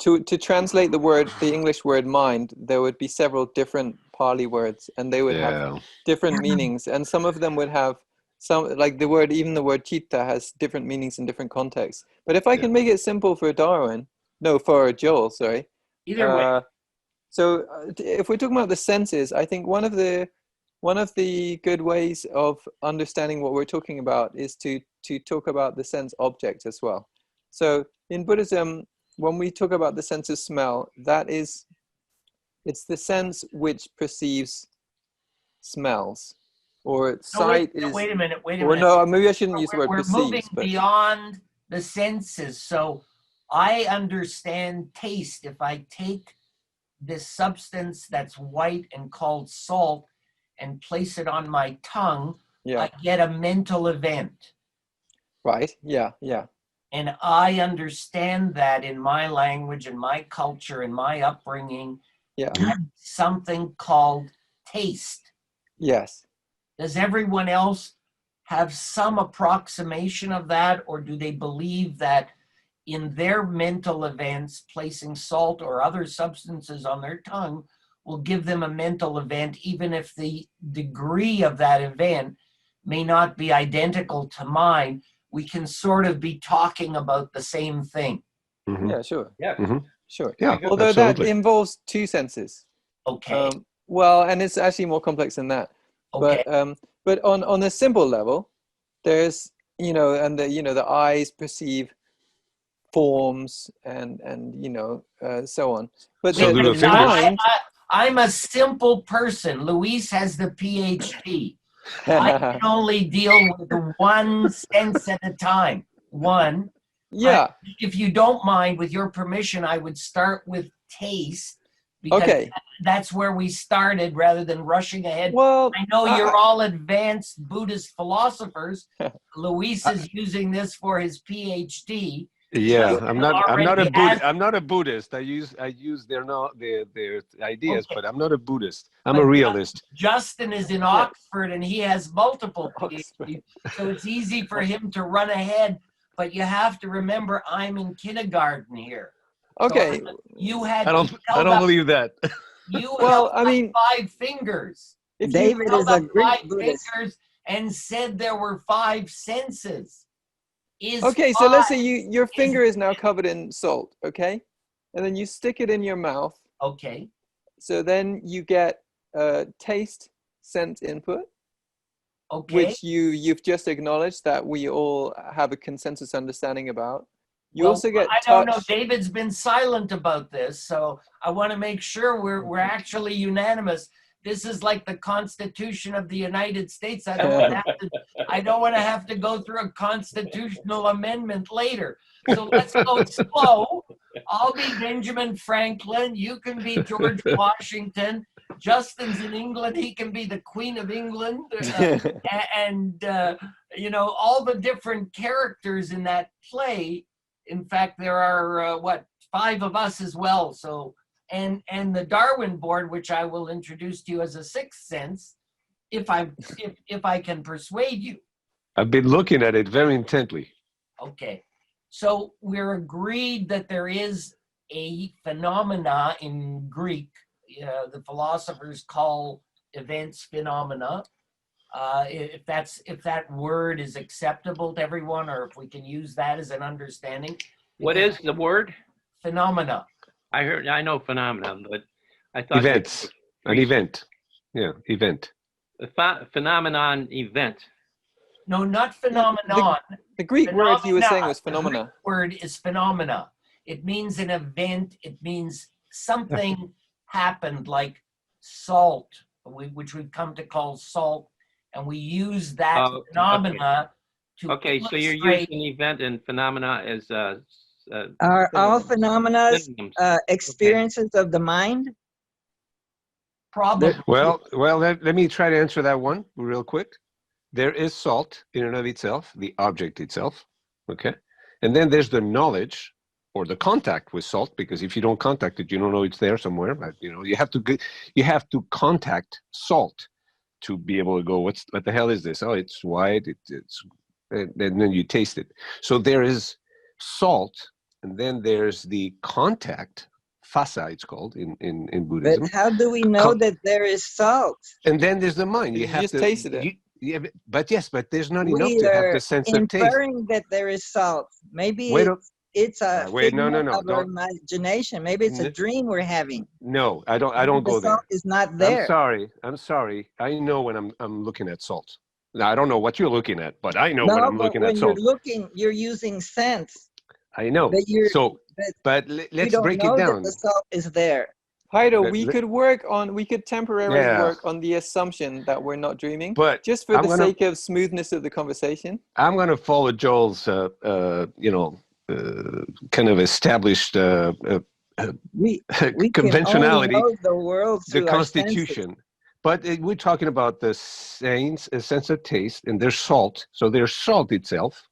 [SPEAKER 5] to translate the English word mind, there would be several different Pali words and they would have
[SPEAKER 2] Yeah.
[SPEAKER 5] different meanings. And some of them would have like even the word chitta has different meanings in different contexts. But if I can make it simple for for Joel, sorry.
[SPEAKER 3] Either way,
[SPEAKER 5] So if we're talking about the senses, I think one of the good ways of understanding what we're talking about is to talk about the sense object as well. So in Buddhism, when we talk about the sense of smell, that is It's the sense which perceives smells, or
[SPEAKER 3] No,
[SPEAKER 5] sight
[SPEAKER 3] wait
[SPEAKER 5] is.
[SPEAKER 3] a minute. Wait a
[SPEAKER 5] Or
[SPEAKER 3] minute.
[SPEAKER 5] no, maybe I shouldn't use the word
[SPEAKER 3] We're moving
[SPEAKER 5] perceives, but
[SPEAKER 3] beyond the senses. So I understand taste. If I take this substance that's white and called salt and place it on my tongue,
[SPEAKER 5] yeah,
[SPEAKER 3] I get a mental event.
[SPEAKER 5] right, yeah, yeah,
[SPEAKER 3] And I understand that in my language and my culture and my upbringing,
[SPEAKER 5] yeah,
[SPEAKER 3] something called taste.
[SPEAKER 5] yes.
[SPEAKER 3] Does everyone else have some approximation of that, or do they believe that in their mental events, placing salt or other substances on their tongue will give them a mental event, even if the degree of that event may not be identical to mine? We can sort of be talking about the same thing.
[SPEAKER 2] Mhm.
[SPEAKER 5] Yeah, sure,
[SPEAKER 4] Yeah.
[SPEAKER 2] Mhm.
[SPEAKER 5] sure.
[SPEAKER 2] Yeah,
[SPEAKER 5] Although that
[SPEAKER 2] absolutely.
[SPEAKER 5] involves two senses.
[SPEAKER 3] Okay.
[SPEAKER 5] Well, and it's actually more complex than that.
[SPEAKER 3] Okay.
[SPEAKER 5] But on a simple level, there's and the eyes perceive forms and so on. But
[SPEAKER 2] So do
[SPEAKER 5] the
[SPEAKER 2] the fingers.
[SPEAKER 5] mind.
[SPEAKER 3] I'm a simple person. Luis has the PhD. I can only deal with one sense at a time. One.
[SPEAKER 5] Yeah.
[SPEAKER 3] If you don't mind, with your permission, I would start with taste, because
[SPEAKER 5] Okay.
[SPEAKER 3] that's where we started rather than rushing ahead.
[SPEAKER 5] Well,
[SPEAKER 3] I know you're all advanced Buddhist philosophers. Luis is using this for his PhD.
[SPEAKER 2] Yeah, I'm not a Buddhist.
[SPEAKER 3] has-
[SPEAKER 2] I'm not a Buddhist. I use their ideas,
[SPEAKER 3] Okay.
[SPEAKER 2] but I'm not a Buddhist. I'm a realist.
[SPEAKER 3] Justin is in Oxford and he has multiple PhDs, so it's easy for him to run ahead. But you have to remember, I'm in kindergarten here.
[SPEAKER 5] Okay.
[SPEAKER 3] So you had.
[SPEAKER 2] I don't believe that.
[SPEAKER 3] You
[SPEAKER 5] Well,
[SPEAKER 3] held
[SPEAKER 5] I mean,
[SPEAKER 3] up 5 fingers.
[SPEAKER 5] if you
[SPEAKER 1] David
[SPEAKER 3] Held
[SPEAKER 1] is a
[SPEAKER 3] up
[SPEAKER 1] Greek
[SPEAKER 3] 5
[SPEAKER 1] Buddhist.
[SPEAKER 3] fingers and said there were 5 senses.
[SPEAKER 5] okay, so let's say your finger is now covered in salt, okay, and then you stick it in your mouth.
[SPEAKER 3] Okay.
[SPEAKER 5] So then you get taste, scent input,
[SPEAKER 3] Okay.
[SPEAKER 5] which you've just acknowledged that we all have a consensus understanding about. You
[SPEAKER 3] Well,
[SPEAKER 5] also get
[SPEAKER 3] I
[SPEAKER 5] touch.
[SPEAKER 3] don't know. David's been silent about this, so I want to make sure we're actually unanimous. This is like the Constitution of the United States. I don't want to have to go through a constitutional amendment later. So let's go slow. I'll be Benjamin Franklin. You can be George Washington. Justin's in England. He can be the Queen of England. And all the different characters in that play. In fact, there are 5 of us as well. So, and the Darwin board, which I will introduce to you as a 6th sense, if I can persuade you.
[SPEAKER 2] I've been looking at it very intently.
[SPEAKER 3] Okay, so we're agreed that there is a phenomena in Greek. The philosophers call events phenomena. If that word is acceptable to everyone, or if we can use that as an understanding.
[SPEAKER 4] What is the word?
[SPEAKER 3] Phenomena.
[SPEAKER 4] I know phenomenon, but I thought
[SPEAKER 2] Events. An event. Yeah, event.
[SPEAKER 4] Phenomenon event.
[SPEAKER 3] No, not phenomenon.
[SPEAKER 5] The Greek word he was saying was
[SPEAKER 3] The
[SPEAKER 5] phenomena.
[SPEAKER 3] Greek word is phenomena. It means an event. It means something happened, like salt, which we've come to call salt, and we use that phenomena to
[SPEAKER 4] Okay, so you're
[SPEAKER 3] illustrate.
[SPEAKER 4] using event and phenomena as
[SPEAKER 1] Are all phenomena
[SPEAKER 4] synonyms.
[SPEAKER 1] experiences of the mind?
[SPEAKER 3] Probably.
[SPEAKER 2] Well, let me try to answer that one real quick. There is salt in and of itself, the object itself, okay? And then there's the knowledge or the contact with salt, because if you don't contact it, you don't know it's there somewhere. But, you have to contact salt to be able to go, what the hell is this? Oh, it's white, and then you taste it. So there is salt, and then there's the contact, phasa it's called in Buddhism.
[SPEAKER 1] But how do we know that there is salt?
[SPEAKER 2] And then there's the mind.
[SPEAKER 5] You just tasted it.
[SPEAKER 2] But there's not enough
[SPEAKER 1] We
[SPEAKER 2] to have
[SPEAKER 1] are
[SPEAKER 2] the sense of taste.
[SPEAKER 1] inferring that there is salt. Maybe
[SPEAKER 2] Wait,
[SPEAKER 1] it's a
[SPEAKER 2] wait, no,
[SPEAKER 1] figment of our
[SPEAKER 2] don't.
[SPEAKER 1] imagination. Maybe it's a dream we're having.
[SPEAKER 2] No, I don't go
[SPEAKER 1] The
[SPEAKER 2] there.
[SPEAKER 1] salt is not there.
[SPEAKER 2] I'm sorry. I know when I'm looking at salt. Now, I don't know what you're looking at, but I know
[SPEAKER 1] No,
[SPEAKER 2] when I'm
[SPEAKER 1] but
[SPEAKER 2] looking
[SPEAKER 1] when
[SPEAKER 2] at
[SPEAKER 1] you're
[SPEAKER 2] salt.
[SPEAKER 1] looking, you're using sense.
[SPEAKER 2] I know.
[SPEAKER 1] But
[SPEAKER 2] But
[SPEAKER 1] you
[SPEAKER 2] let's
[SPEAKER 1] don't
[SPEAKER 2] break
[SPEAKER 1] know
[SPEAKER 2] it
[SPEAKER 1] that
[SPEAKER 2] down.
[SPEAKER 1] the salt is there.
[SPEAKER 5] Heido, we could temporarily
[SPEAKER 2] Yeah.
[SPEAKER 5] work on the assumption that we're not dreaming,
[SPEAKER 2] But
[SPEAKER 5] just for the sake of smoothness of the conversation.
[SPEAKER 2] I'm going to follow Joel's, kind of established
[SPEAKER 1] We we can only
[SPEAKER 2] conventionality,
[SPEAKER 1] know the world
[SPEAKER 2] the
[SPEAKER 1] through our senses.
[SPEAKER 2] Constitution. But we're talking about the sense of taste, and there's salt. So there's salt itself.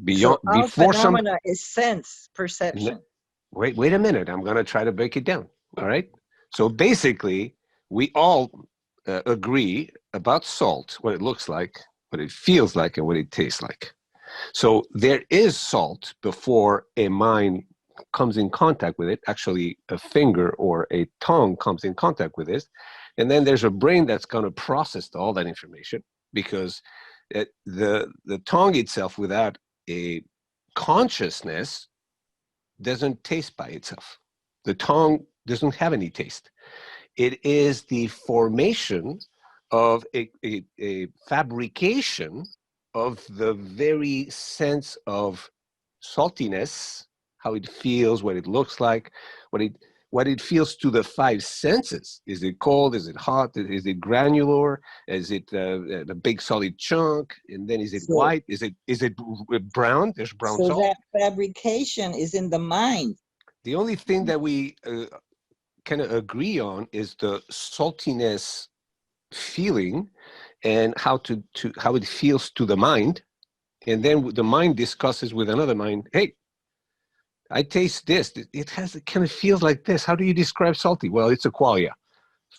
[SPEAKER 1] So all
[SPEAKER 2] Before some.
[SPEAKER 1] phenomena is sense perception.
[SPEAKER 2] Wait a minute. I'm going to try to break it down. All right. So basically, we all agree about salt, what it looks like, what it feels like, and what it tastes like. So there is salt before a mind comes in contact with it. Actually, a finger or a tongue comes in contact with it. And then there's a brain that's going to process all that information, because the tongue itself, without a consciousness, doesn't taste by itself. The tongue doesn't have any taste. It is the formation of a fabrication of the very sense of saltiness, how it feels, what it looks like, what it feels to the five senses. Is it cold? Is it hot? Is it granular? Is it a big solid chunk? And then is it white? Is it brown? There's brown
[SPEAKER 1] So
[SPEAKER 2] salt.
[SPEAKER 1] that fabrication is in the mind.
[SPEAKER 2] The only thing that we kind of agree on is the saltiness feeling, and how how it feels to the mind. And then the mind discusses with another mind, hey, I taste this. It kind of feels like this. How do you describe salty? Well, it's a qualia.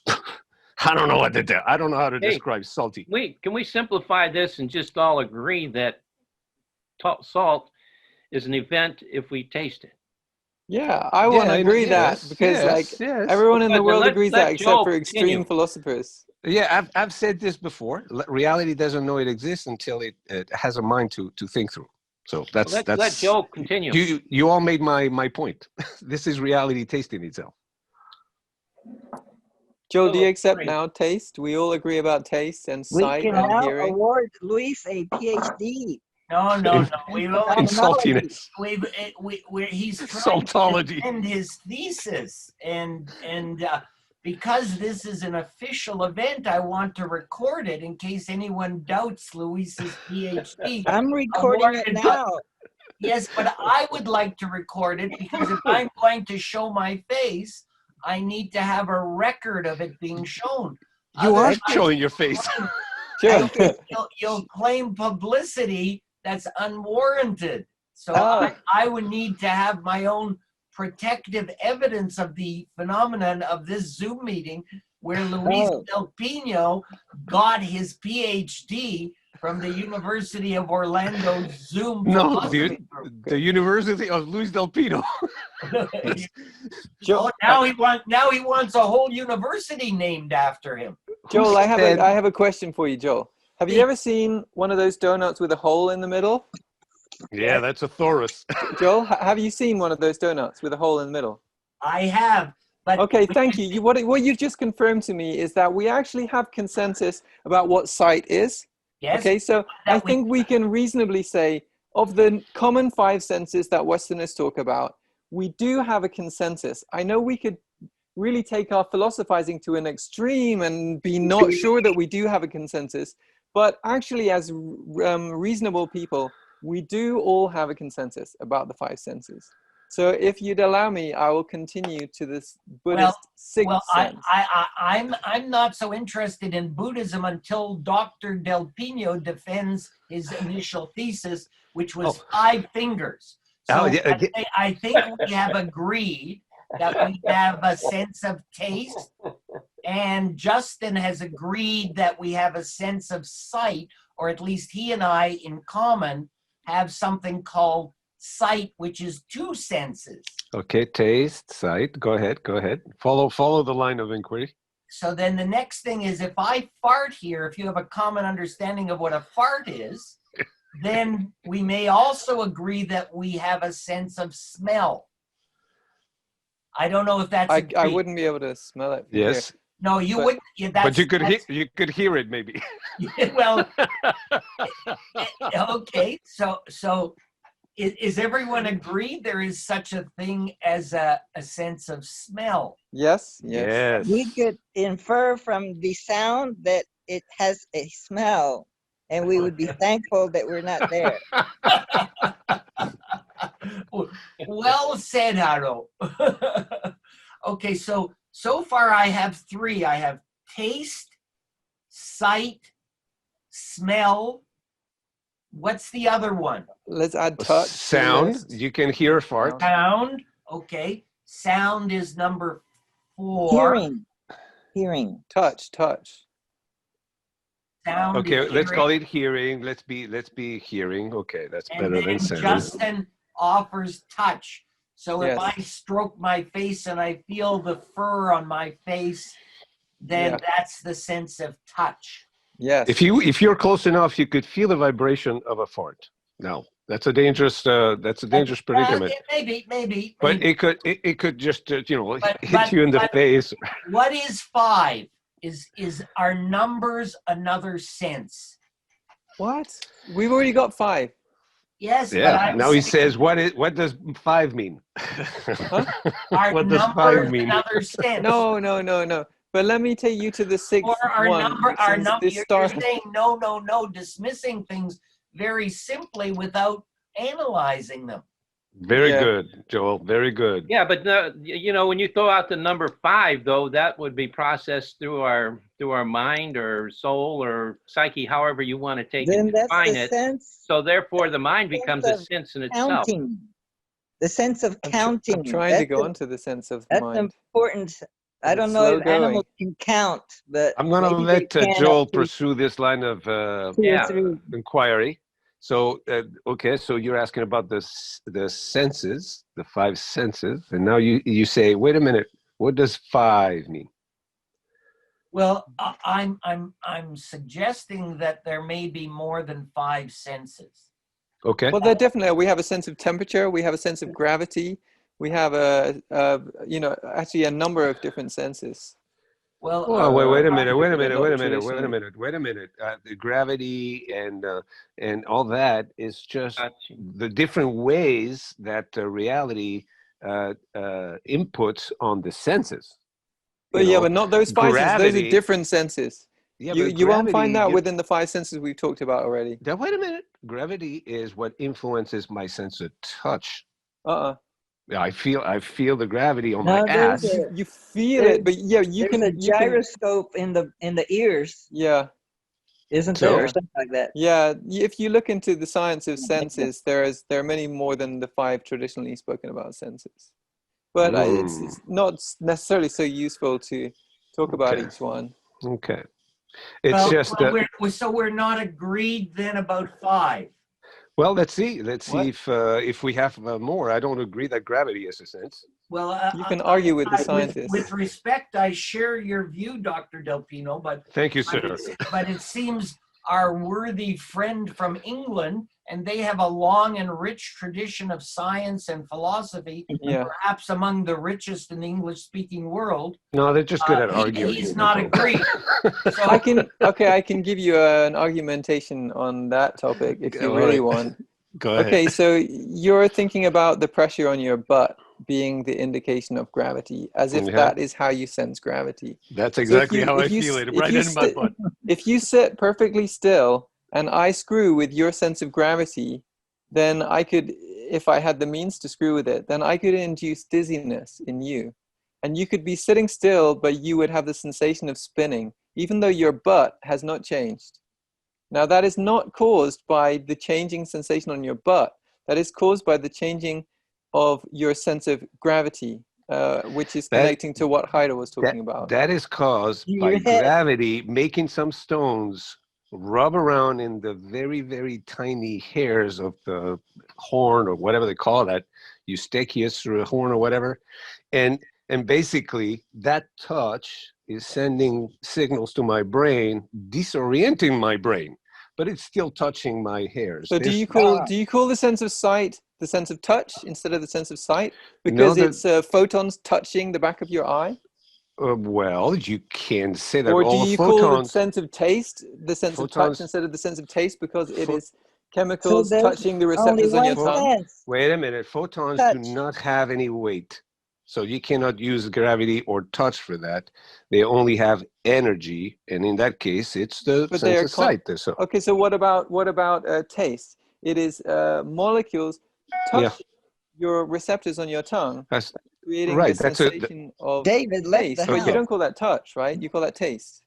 [SPEAKER 2] I don't know what to tell. I don't know how to describe salty.
[SPEAKER 4] Can we simplify this and just all agree that salt is an event if we taste it?
[SPEAKER 5] Yeah, I want to agree that, because everyone in the world agrees that, except for extreme philosophers.
[SPEAKER 2] Yeah, I've said this before. Reality doesn't know it exists until it has a mind to think through. So that's
[SPEAKER 4] let Joe continue.
[SPEAKER 2] You all made my point. This is reality tasting itself.
[SPEAKER 5] Joe, do you accept now taste? We all agree about taste and sight
[SPEAKER 1] We can
[SPEAKER 5] and
[SPEAKER 1] now
[SPEAKER 5] hearing.
[SPEAKER 1] award Luis a PhD.
[SPEAKER 3] No. We will.
[SPEAKER 2] In saltiness.
[SPEAKER 3] He's trying
[SPEAKER 2] Saltology.
[SPEAKER 3] to defend his thesis, and because this is an official event, I want to record it in case anyone doubts Luis's PhD.
[SPEAKER 1] I'm recording it now.
[SPEAKER 3] Yes, but I would like to record it, because if I'm going to show my face, I need to have a record of it being shown.
[SPEAKER 2] You are showing your face.
[SPEAKER 3] You'll claim publicity that's unwarranted. So I would need to have my own protective evidence of the phenomenon of this Zoom meeting, where Luis Del Pino got his PhD from the University of Orlando Zoom.
[SPEAKER 2] No, dude, the University of Luis Del Pino.
[SPEAKER 3] Now he wants a whole university named after him.
[SPEAKER 5] Joel, I have a question for you, Joel. Have you ever seen one of those donuts with a hole in the middle?
[SPEAKER 2] Yeah, that's a Thoros.
[SPEAKER 5] Joel, have you seen one of those donuts with a hole in the middle?
[SPEAKER 3] I have. But
[SPEAKER 5] okay, thank you. What you've just confirmed to me is that we actually have consensus about what sight is.
[SPEAKER 3] Yes.
[SPEAKER 5] Okay, so I think we can reasonably say, of the common five senses that Westerners talk about, we do have a consensus. I know we could really take our philosophizing to an extreme and be not sure that we do have a consensus, but actually as reasonable people, we do all have a consensus about the five senses. So if you'd allow me, I will continue to this Buddhist sixth sense.
[SPEAKER 3] I'm not so interested in Buddhism until Dr. Del Pino defends his initial thesis, which was 5 fingers. So I think we have agreed that we have a sense of taste, and Justin has agreed that we have a sense of sight, or at least he and I in common have something called sight, which is 2 senses.
[SPEAKER 2] Okay, taste, sight. Go ahead. Follow the line of inquiry.
[SPEAKER 3] So then the next thing is, if I fart here, if you have a common understanding of what a fart is, then we may also agree that we have a sense of smell. I don't know if that's
[SPEAKER 5] I wouldn't be able to smell it.
[SPEAKER 2] Yes.
[SPEAKER 3] No, you wouldn't. Yeah,
[SPEAKER 2] but you could hear it maybe.
[SPEAKER 3] Well, okay. So is everyone agreed there is such a thing as a sense of smell?
[SPEAKER 5] Yes, yes.
[SPEAKER 1] We could infer from the sound that it has a smell, and we would be thankful that we're not there.
[SPEAKER 3] Well said, Haro. Okay, so far I have three. I have taste, sight, smell. What's the other one?
[SPEAKER 5] Let's add touch. to the
[SPEAKER 2] Sound.
[SPEAKER 5] list.
[SPEAKER 2] You can hear a fart.
[SPEAKER 3] Sound. Okay. Sound is number 4.
[SPEAKER 1] Hearing.
[SPEAKER 5] Touch.
[SPEAKER 3] Sound
[SPEAKER 2] Okay,
[SPEAKER 3] is
[SPEAKER 2] let's
[SPEAKER 3] hearing.
[SPEAKER 2] call it hearing. Let's be hearing. Okay, that's
[SPEAKER 3] And
[SPEAKER 2] better than
[SPEAKER 3] then
[SPEAKER 2] sound.
[SPEAKER 3] Justin offers touch. So if
[SPEAKER 5] Yes.
[SPEAKER 3] I stroke my face and I feel the fur on my face, then
[SPEAKER 5] Yeah.
[SPEAKER 3] that's the sense of touch.
[SPEAKER 5] Yes.
[SPEAKER 2] If you're close enough, you could feel the vibration of a fart. No, that's a dangerous predicament.
[SPEAKER 3] Maybe.
[SPEAKER 2] But it could just
[SPEAKER 3] But-
[SPEAKER 2] hit you in the
[SPEAKER 3] but-
[SPEAKER 2] face.
[SPEAKER 3] What is 5? Is our numbers another sense?
[SPEAKER 5] What? We've already got 5.
[SPEAKER 3] Yes, but
[SPEAKER 2] Yeah.
[SPEAKER 3] I'm
[SPEAKER 2] Now he
[SPEAKER 3] saying
[SPEAKER 2] says, what does 5 mean?
[SPEAKER 3] our
[SPEAKER 2] What does 5
[SPEAKER 3] numbers
[SPEAKER 2] mean?
[SPEAKER 3] another sense.
[SPEAKER 5] No. But let me take you to the 6th
[SPEAKER 3] Or our
[SPEAKER 5] one.
[SPEAKER 3] number,
[SPEAKER 5] since
[SPEAKER 3] you're
[SPEAKER 5] this
[SPEAKER 3] saying no, dismissing things very simply without analyzing them.
[SPEAKER 2] Very
[SPEAKER 5] Yeah.
[SPEAKER 2] good, Joel. Very good.
[SPEAKER 4] Yeah, but when you throw out the number 5, though, that would be processed through our mind or soul or psyche, however you want to take
[SPEAKER 1] Then
[SPEAKER 4] and
[SPEAKER 1] that's
[SPEAKER 4] define
[SPEAKER 1] the
[SPEAKER 4] it.
[SPEAKER 1] sense
[SPEAKER 4] So therefore, the mind
[SPEAKER 1] sense
[SPEAKER 4] becomes a
[SPEAKER 1] of
[SPEAKER 4] sense in itself.
[SPEAKER 1] counting. The sense of counting.
[SPEAKER 5] I'm trying to go on to the sense of the
[SPEAKER 1] That's
[SPEAKER 5] mind.
[SPEAKER 1] important. I
[SPEAKER 5] It's
[SPEAKER 1] don't know
[SPEAKER 5] slow
[SPEAKER 1] if animals
[SPEAKER 5] going.
[SPEAKER 1] can count, but
[SPEAKER 2] I'm going to
[SPEAKER 1] maybe
[SPEAKER 2] let
[SPEAKER 1] they can
[SPEAKER 2] Joel
[SPEAKER 1] up to
[SPEAKER 2] pursue this line of
[SPEAKER 1] 2 or
[SPEAKER 4] Yeah.
[SPEAKER 1] 3.
[SPEAKER 2] inquiry. So, okay, so you're asking about the senses, the 5 senses, and now you say, wait a minute, what does 5 mean?
[SPEAKER 3] Well, I'm suggesting that there may be more than 5 senses.
[SPEAKER 2] Okay.
[SPEAKER 5] Well, there definitely are. We have a sense of temperature. We have a sense of gravity. We have actually a number of different senses.
[SPEAKER 3] Well,
[SPEAKER 2] Oh, wait a minute.
[SPEAKER 5] Traditionally.
[SPEAKER 2] The gravity and all that is just
[SPEAKER 4] Touching.
[SPEAKER 2] the different ways that reality inputs on the senses.
[SPEAKER 5] But
[SPEAKER 2] You know,
[SPEAKER 5] but not those 5 senses. Those are
[SPEAKER 2] gravity-
[SPEAKER 5] different senses.
[SPEAKER 2] Yeah,
[SPEAKER 5] You won't find that
[SPEAKER 2] gives-
[SPEAKER 5] within the 5 senses we've talked about already.
[SPEAKER 2] Now, wait a minute. Gravity is what influences my sense of touch. Yeah, I feel the gravity on my
[SPEAKER 1] No, there's
[SPEAKER 2] ass.
[SPEAKER 5] You feel it, but you
[SPEAKER 1] There's
[SPEAKER 5] can.
[SPEAKER 1] a gyroscope in the ears,
[SPEAKER 5] Yeah.
[SPEAKER 1] isn't
[SPEAKER 2] So-
[SPEAKER 1] there, or something like that?
[SPEAKER 5] Yeah, if you look into the science of senses, there are many more than the 5 traditionally spoken about senses. But it's not necessarily so useful to talk about
[SPEAKER 2] Okay.
[SPEAKER 5] each one.
[SPEAKER 2] Okay. It's just
[SPEAKER 3] so we're not agreed then about 5.
[SPEAKER 2] well, let's see. Let's
[SPEAKER 5] What?
[SPEAKER 2] see if we have more. I don't agree that gravity is a sense.
[SPEAKER 3] Well,
[SPEAKER 5] You can argue with the scientists.
[SPEAKER 3] With respect, I share your view, Dr. Del Pino, but
[SPEAKER 2] Thank you, sir.
[SPEAKER 3] it seems our worthy friend from England, and they have a long and rich tradition of science and philosophy,
[SPEAKER 5] Yeah.
[SPEAKER 3] perhaps among the richest in the English-speaking world.
[SPEAKER 2] No, they're just good at arguing.
[SPEAKER 3] He's not agreed. So
[SPEAKER 5] I can give you an argumentation on that topic if you
[SPEAKER 2] All
[SPEAKER 5] really
[SPEAKER 2] right.
[SPEAKER 5] want.
[SPEAKER 2] Go ahead.
[SPEAKER 5] Okay, so you're thinking about the pressure on your butt being the indication of gravity, as if
[SPEAKER 2] Yeah.
[SPEAKER 5] that is how you sense gravity.
[SPEAKER 2] That's exactly how I
[SPEAKER 5] if you
[SPEAKER 2] feel
[SPEAKER 5] s-
[SPEAKER 2] it.
[SPEAKER 5] if
[SPEAKER 2] Right
[SPEAKER 5] you
[SPEAKER 2] in my
[SPEAKER 5] sit-
[SPEAKER 2] butt.
[SPEAKER 5] If you sit perfectly still and I screw with your sense of gravity, then I could, if I had the means to screw with it, then I could induce dizziness in you. And you could be sitting still, but you would have the sensation of spinning, even though your butt has not changed. Now, that is not caused by the changing sensation on your butt. That is caused by the changing of your sense of gravity, which is connecting to what Haida was talking about.
[SPEAKER 2] That is caused
[SPEAKER 1] Your
[SPEAKER 2] by
[SPEAKER 1] head.
[SPEAKER 2] gravity making some stones rub around in the very, very tiny hairs of the horn or whatever they call that, eustachius or a horn or whatever. And basically that touch is sending signals to my brain, disorienting my brain, but it's still touching my hairs.
[SPEAKER 5] So do you call the sense of sight the sense of touch instead of the sense of sight? Because it's photons touching the back of your eye?
[SPEAKER 2] Well, you can say that
[SPEAKER 5] Or do
[SPEAKER 2] all
[SPEAKER 5] you
[SPEAKER 2] photons...
[SPEAKER 5] call the sense of taste the sense of touch
[SPEAKER 2] photons-
[SPEAKER 5] instead of the sense of taste because it is chemicals
[SPEAKER 1] there's
[SPEAKER 5] touching the
[SPEAKER 1] only
[SPEAKER 5] receptors on your
[SPEAKER 1] one
[SPEAKER 2] Well,
[SPEAKER 5] tongue?
[SPEAKER 1] sense.
[SPEAKER 2] wait a minute. Photons do
[SPEAKER 1] Touch.
[SPEAKER 2] not have any weight. So you cannot use gravity or touch for that. They only have energy. And in that case, it's the
[SPEAKER 5] But they
[SPEAKER 2] sense
[SPEAKER 5] are
[SPEAKER 2] of sight. So,
[SPEAKER 5] okay. So what about taste? It is molecules
[SPEAKER 2] yeah,
[SPEAKER 5] touch your receptors on your tongue,
[SPEAKER 2] that's
[SPEAKER 5] creating the
[SPEAKER 2] right.
[SPEAKER 5] sensation of
[SPEAKER 1] David left the
[SPEAKER 5] taste. But you
[SPEAKER 2] okay.
[SPEAKER 1] house.
[SPEAKER 5] don't call that touch, right? You call that taste.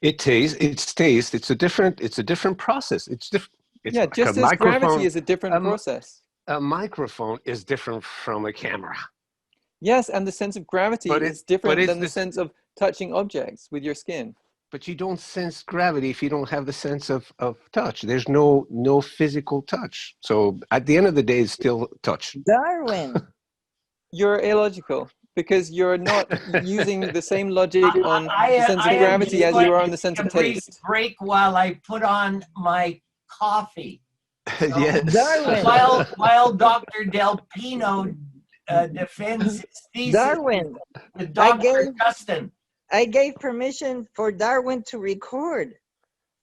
[SPEAKER 2] It tastes. It's taste. It's a different process. It's different. It's
[SPEAKER 5] Yeah,
[SPEAKER 2] like a
[SPEAKER 5] just as gravity
[SPEAKER 2] microphone.
[SPEAKER 5] is a different
[SPEAKER 2] Um,
[SPEAKER 5] process.
[SPEAKER 2] a microphone is different from a camera,
[SPEAKER 5] Yes, and the sense of gravity
[SPEAKER 2] but
[SPEAKER 5] is
[SPEAKER 2] but
[SPEAKER 5] different
[SPEAKER 2] it's
[SPEAKER 5] than the
[SPEAKER 2] this.
[SPEAKER 5] sense of touching objects with your skin.
[SPEAKER 2] But you don't sense gravity if you don't have the sense of touch. There's no physical touch. So at the end of the day, it's still touch.
[SPEAKER 1] Darwin.
[SPEAKER 5] You're illogical because you're not using the same logic on the sense
[SPEAKER 3] I
[SPEAKER 5] of
[SPEAKER 3] am
[SPEAKER 5] gravity
[SPEAKER 3] just
[SPEAKER 5] as
[SPEAKER 3] going
[SPEAKER 5] you are
[SPEAKER 3] to
[SPEAKER 5] on the sense
[SPEAKER 3] take
[SPEAKER 5] of
[SPEAKER 3] a brief
[SPEAKER 5] taste.
[SPEAKER 3] break while I put on my coffee. So
[SPEAKER 2] Yes.
[SPEAKER 1] Darwin.
[SPEAKER 3] while Dr. Del Pino defends his thesis
[SPEAKER 1] Darwin.
[SPEAKER 3] with
[SPEAKER 1] I
[SPEAKER 3] Dr.
[SPEAKER 1] gave
[SPEAKER 3] Justin.
[SPEAKER 1] I gave permission for Darwin to record.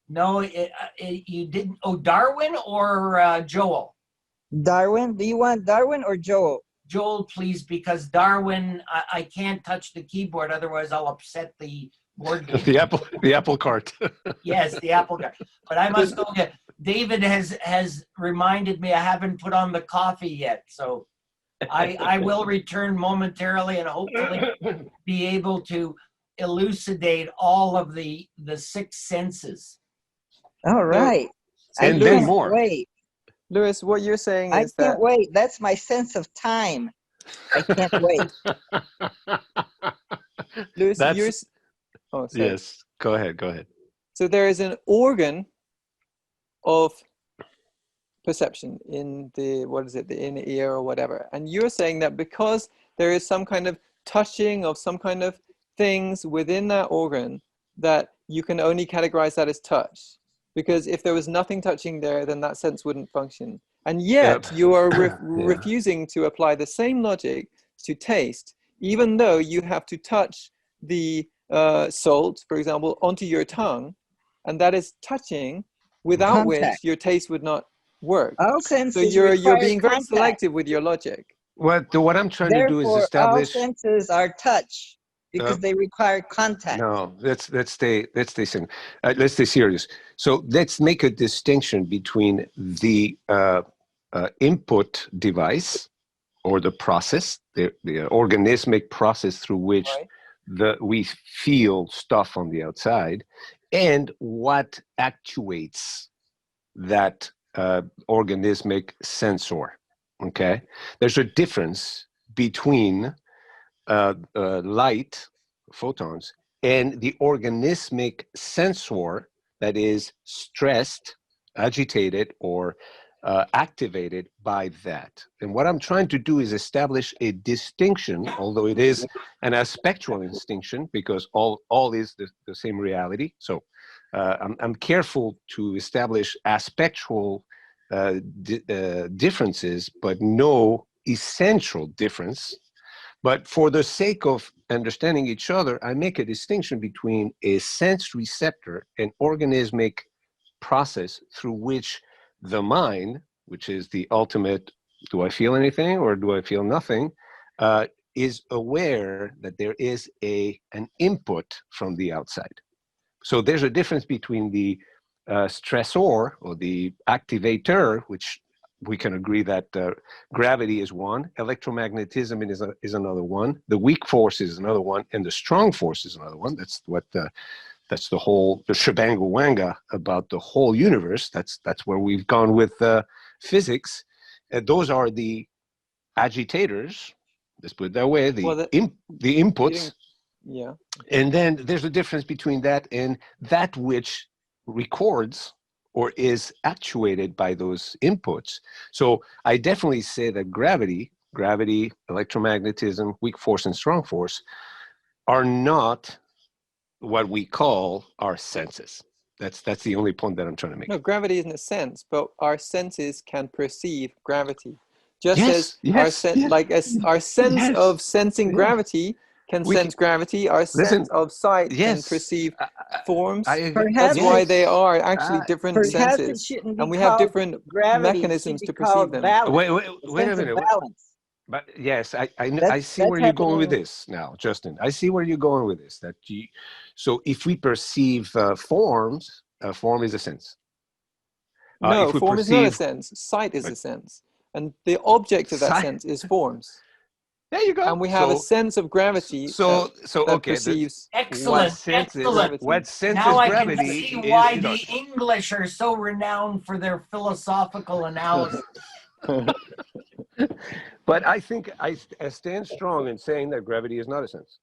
[SPEAKER 3] No, you didn't. Oh, Darwin or Joel?
[SPEAKER 1] Darwin, do you want Darwin or Joel?
[SPEAKER 3] Joel, please, because Darwin, I can't touch the keyboard, otherwise I'll upset the board game.
[SPEAKER 2] the apple cart.
[SPEAKER 3] Yes, the apple cart. But I must go get. David has reminded me I haven't put on the coffee yet, so I will return momentarily and hopefully be able to elucidate all of the six senses.
[SPEAKER 1] All right.
[SPEAKER 5] So
[SPEAKER 1] I
[SPEAKER 2] And then
[SPEAKER 5] Lewis,
[SPEAKER 1] can't
[SPEAKER 2] more.
[SPEAKER 1] wait.
[SPEAKER 5] Lewis, what you're saying
[SPEAKER 1] I
[SPEAKER 5] is
[SPEAKER 1] can't
[SPEAKER 5] that
[SPEAKER 1] wait. That's my sense of time. I can't wait.
[SPEAKER 5] Lewis,
[SPEAKER 2] That's
[SPEAKER 5] oh, sorry.
[SPEAKER 2] yes. Go ahead. Go ahead.
[SPEAKER 5] So there is an organ of perception in the, what is it, the inner ear or whatever. And you're saying that because there is some kind of touching of some kind of things within that organ, that you can only categorize that as touch. Because if there was nothing touching there, then that sense wouldn't function. And yet you are
[SPEAKER 2] Yeah.
[SPEAKER 5] refusing to apply the same logic to taste, even though you have to touch the salt, for example, onto your tongue, and that is touching, without which
[SPEAKER 1] Contact.
[SPEAKER 5] your taste would not work.
[SPEAKER 1] All
[SPEAKER 5] So
[SPEAKER 1] senses
[SPEAKER 5] you're
[SPEAKER 1] require
[SPEAKER 5] being very
[SPEAKER 1] contact.
[SPEAKER 5] selective with your logic.
[SPEAKER 2] What I'm trying to do is
[SPEAKER 1] Therefore, all
[SPEAKER 2] establish.
[SPEAKER 1] senses are touch because they require contact.
[SPEAKER 2] No, let's stay simple. Let's stay serious. So let's make a distinction between the input device or the process, the organismic process through which
[SPEAKER 5] Right.
[SPEAKER 2] we feel stuff on the outside, and what actuates that organismic sensor. Okay, there's a difference between light, photons, and the organismic sensor that is stressed, agitated, or activated by that. And what I'm trying to do is establish a distinction, although it is an aspectual distinction, because all is the same reality. So I'm careful to establish aspectual differences, but no essential difference. But for the sake of understanding each other, I make a distinction between a sense receptor, an organismic process through which the mind, which is the ultimate, do I feel anything or do I feel nothing, is aware that there is an input from the outside. So there's a difference between the stressor or the activator, which we can agree that gravity is one, electromagnetism is another one, the weak force is another one, and the strong force is another one. That's what that's the shebang wanga about the whole universe. That's where we've gone with physics. Those are the agitators. Let's put it that way. The inputs.
[SPEAKER 5] Yeah.
[SPEAKER 2] And then there's a difference between that and that which records or is actuated by those inputs. So I definitely say that gravity, electromagnetism, weak force, and strong force are not what we call our senses. That's the only point that I'm trying to make.
[SPEAKER 5] No, gravity isn't a sense, but our senses can perceive gravity. Just
[SPEAKER 2] Yes,
[SPEAKER 5] as our sense of sensing gravity can
[SPEAKER 2] We
[SPEAKER 5] sense gravity. Our
[SPEAKER 2] listen.
[SPEAKER 5] sense of sight can
[SPEAKER 2] Yes,
[SPEAKER 5] perceive
[SPEAKER 2] I,
[SPEAKER 5] forms.
[SPEAKER 2] agree.
[SPEAKER 5] That's
[SPEAKER 1] Perhaps
[SPEAKER 5] why
[SPEAKER 1] it,
[SPEAKER 5] they
[SPEAKER 2] Yes.
[SPEAKER 5] are actually
[SPEAKER 2] Uh,
[SPEAKER 5] different
[SPEAKER 1] perhaps it
[SPEAKER 5] senses,
[SPEAKER 1] shouldn't be
[SPEAKER 5] and we have
[SPEAKER 1] called
[SPEAKER 5] different
[SPEAKER 1] gravity. It should
[SPEAKER 5] mechanisms
[SPEAKER 1] be
[SPEAKER 5] to perceive
[SPEAKER 1] called
[SPEAKER 5] them.
[SPEAKER 1] balance.
[SPEAKER 2] wait,
[SPEAKER 1] A
[SPEAKER 2] wait a
[SPEAKER 1] sense of
[SPEAKER 2] minute.
[SPEAKER 1] balance.
[SPEAKER 2] But yes, I see
[SPEAKER 1] That's
[SPEAKER 2] where you're going with
[SPEAKER 1] happening.
[SPEAKER 2] this now, Justin. I see where you're going with this. So if we perceive forms, a form is a sense.
[SPEAKER 5] No,
[SPEAKER 2] If we
[SPEAKER 5] form is not a
[SPEAKER 2] perceive
[SPEAKER 5] sense. Sight is
[SPEAKER 2] uh,
[SPEAKER 5] a sense, and the object of that
[SPEAKER 2] sight,
[SPEAKER 5] sense is forms.
[SPEAKER 2] there you go.
[SPEAKER 5] And we have a sense of gravity
[SPEAKER 2] So
[SPEAKER 5] that
[SPEAKER 2] okay.
[SPEAKER 5] perceives
[SPEAKER 3] Excellent, excellent.
[SPEAKER 5] gravity.
[SPEAKER 3] Now I can
[SPEAKER 2] Gravity
[SPEAKER 3] see
[SPEAKER 2] is
[SPEAKER 3] why the
[SPEAKER 2] touch.
[SPEAKER 3] English are so renowned for their philosophical analysis.
[SPEAKER 2] But I think I stand strong in saying that gravity is not a sense.